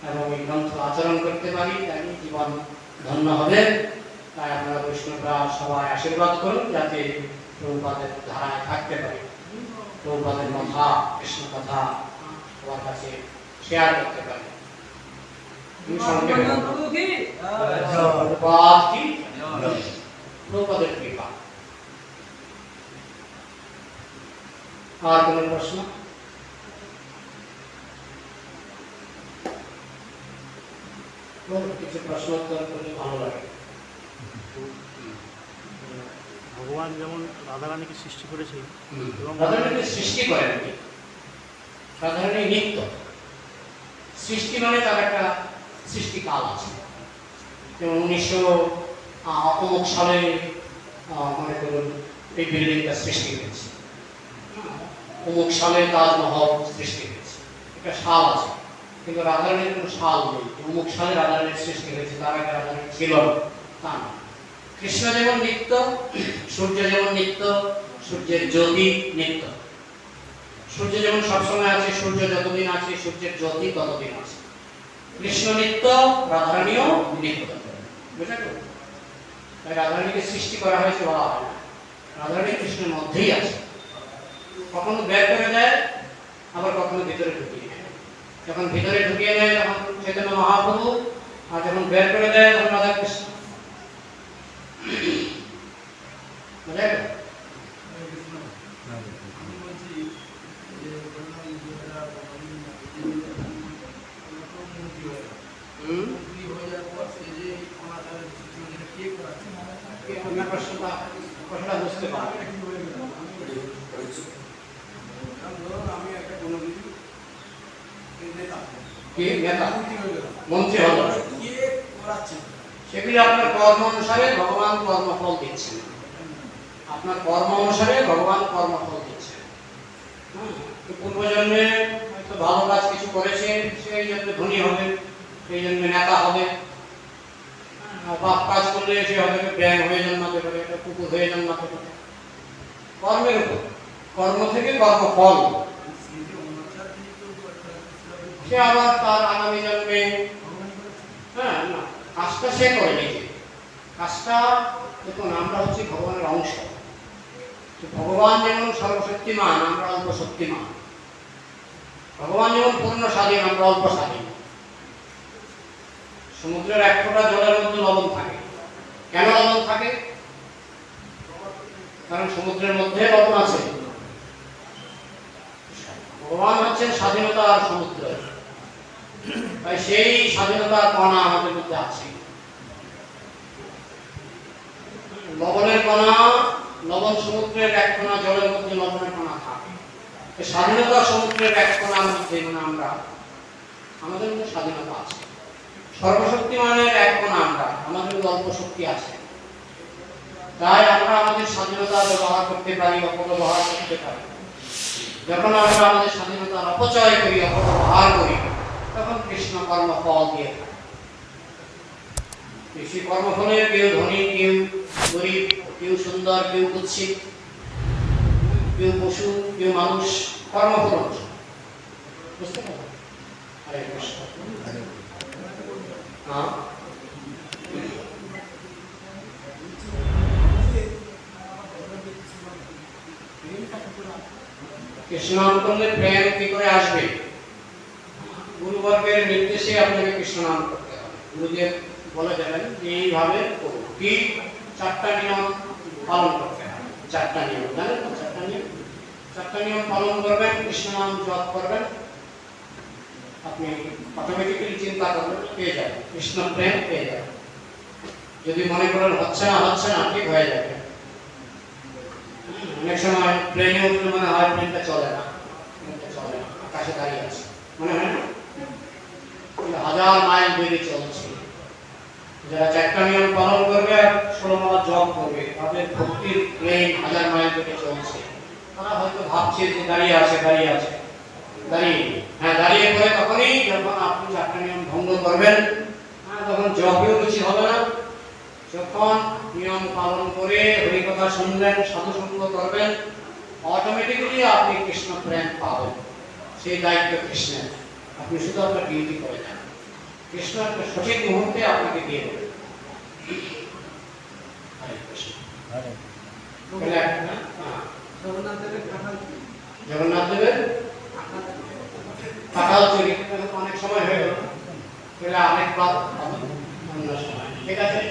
এবং এই গ্রন্থ আচরণ করতে পারি, তাই জীবন ধন্য হবে। তাই আপনারা বৈষ্ণবরা সবাই আশীর্বাদ করুন যাতে প্রভুপাদের ধারায় থাকতে পারি, প্রভুপাদের কথা, কৃষ্ণ কথা সবার কাছে শেয়ার করতে পারি। প্রভুপাদের কৃপা। আর কোনো প্রশ্ন? কিছু প্রশ্ন উত্তর করলে ভালো লাগে। ভগবান যেমন রাধারানীকে সৃষ্টি করেছে এবং রাধারানীকে সৃষ্টি করেননি, রাধারানী নিত্য। সৃষ্টি মানে তার একটা সৃষ্টিকাল আছে। যেমন 1900 সালে মনে করুন এই বিল্ডিংটা সৃষ্টি হয়েছে, অমুক সালে তাজমহল সৃষ্টি হয়েছে, একটা সাল আছে। কিন্তু রাধারানীর কোনো সাল নেই, অমুক সালে রাধারানীর সৃষ্টি হয়েছে, তার আগে রাধারানী ছিল তা না। কৃষ্ণ যেমন নিত্য, সূর্য যেমন নিত্য, সূর্যের জ্যোতি নিত্য। সূর্য যেমন সবসময় আছে, সূর্য যতদিন আছে সূর্যের জ্যোতি ততদিন আছে। কৃষ্ণ নিত্য, রাধারানীও নিত্য। বুঝা গেল? তাই রাধারানীকে সৃষ্টি করা হয়েছে বলা হয় না, রাধারানী কৃষ্ণের মধ্যেই আছে। কখনো বের করে দেয়, আবার কখনো ভিতরে ঢুকিয়ে দেয়। যখন ভিতরে ঢুকিয়ে দেয় তখন চৈতন্য মহাপ্রভু, আর যখন বের করে দেয় তখন রাধা কৃষ্ণ। বুঝা গেল? কথাটা বুঝতে পারবে মন্ত্রী হল, সেগুলি আপনার কর্ম অনুসারে ভগবান কর্মফল দিচ্ছেন। আপনার কর্ম অনুসারে ভগবান কর্মফল দিচ্ছেন। পূর্বজন্মে হয়তো ভালো কাজ কিছু করেছে, সেই জন্য ধনী হবে, সেই জন্য নেতা হবে। পাপ কাজ করলে সে হয়তো ব্যাং হয়ে জন্মাতে পারে, কুকুর হয়ে জন্মাতে পারে। কর্মের উপর, কর্ম থেকে কর্মফল। সে আবার তার আগামী জন্মে না কাজটা সে করে নিজে। কাজটা দেখুন, আমরা হচ্ছে ভগবানের অংশ। ভগবান যেমন সর্বশক্তিমান, আমরা অল্প শক্তিমান। ভগবান যেমন পূর্ণ স্বাধীন, আমরা অল্প স্বাধীন। সমুদ্রের 1 ফোঁটা জলের মধ্যে লবণ থাকে। কেন লবণ থাকে? কারণ সমুদ্রের মধ্যে লবণ আছে। ভগবান হচ্ছেন স্বাধীনতার সমুদ্র, তাই সেই স্বাধীনতার কণা আমাদের মধ্যে আছে। লবণের কণা, লবণ সমুদ্রের 1 কণা, জলের মধ্যে লবণের কণা থাকে। স্বাধীনতার সমুদ্রের 1 কণার মধ্যে মানে আমরা, আমাদের মধ্যে স্বাধীনতা আছে। সর্বশক্তিমানের 1 কণা আমরা, আমাদের মধ্যে অল্প শক্তি আছে। তাই আমরা আমাদের স্বাধীনতা ব্যবহার করতে পারি, অপব্যবহার করতে পারি। যখন আমরা আমাদের স্বাধীনতার অপচয় করি, অপব্যবহার করি, তখন কৃষ্ণ কর্মফল দিয়ে থাকে। কৃষি কর্মফলে কেউ ধনী, কেউ গরিব, কেউ সুন্দর, কেউ কুৎসিত, কেউ পশু, কেউ মানুষ, কর্মফল অনুযায়ী। বুঝতে পারো? হরে কৃষ্ণ। হ্যাঁ, কৃষ্ণ নাম করলে প্রেম কি করে আসবে? গুরুবর্গের নির্দেশে আপনাকে কৃষ্ণ নাম করতে হবে। গুরুদেব বলে দেবেন যে এইভাবে করুন। কি 4টা নিয়ম পালন করতে হবে। 4টা নিয়ম, জানেন তো? 4টা নিয়ম, 4টা নিয়ম পালন করবেন, কৃষ্ণ নাম জপ করবেন, আপনি অটোমেটিক্যালি চিন্তা করবেন, পেয়ে যাবেন, কৃষ্ণ প্রেম পেয়ে যাবেন। যদি মনে করেন হচ্ছে না, ঠিক হয়ে যাবে। অনেক সময় প্লেনে উঠলে মনে হয় প্লেনটা চলে না, আকাশে দাঁড়িয়ে আছে, মনে হয় না? 1000 মাইল বেগে চলছে। যারা 4টা নিয়ম পালন করবে আর 16 মালা জপ করবে, তাদের ভক্তির প্লেন 1000 মাইল বেগে চলছে। তারা হয়তো ভাবছে যে দাঁড়িয়ে আছে, দাঁড়িয়ে পরে তখনই যখন আপনি 4টা নিয়ম ভঙ্গ করবেন, তখন জপেও কিছু হবে না। যখন নিয়ম পালন করে হরিকথা শুনবেন, সাধু সঙ্গ করবেন, অটোমেটিক্যালি আপনি কৃষ্ণ প্রেম পাবেন। সেই দায়িত্ব কৃষ্ণের, আপনি শুধু আপনার ডিউটি করে যান। কৃষ্ণ একটা সঠিক মুহূর্তে আপনাকে দিয়ে দেবেন। হরে কৃষ্ণ। জগন্নাথ দেবের কাঁঠাল চুরি অনেক সময় হয়ে গেল, তাহলে আরেক বাদ অন্য সময়, ঠিক আছে?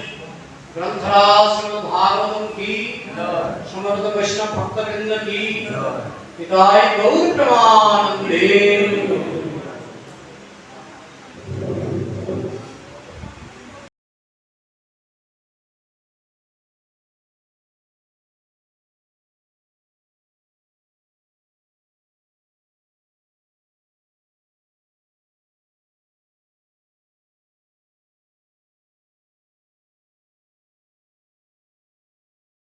গ্রন্থরাজ ভাগবতম কি, সমবেত বৈষ্ণব ভক্তবৃন্দ কি, পিতায় গৌর প্রেমানন্দে।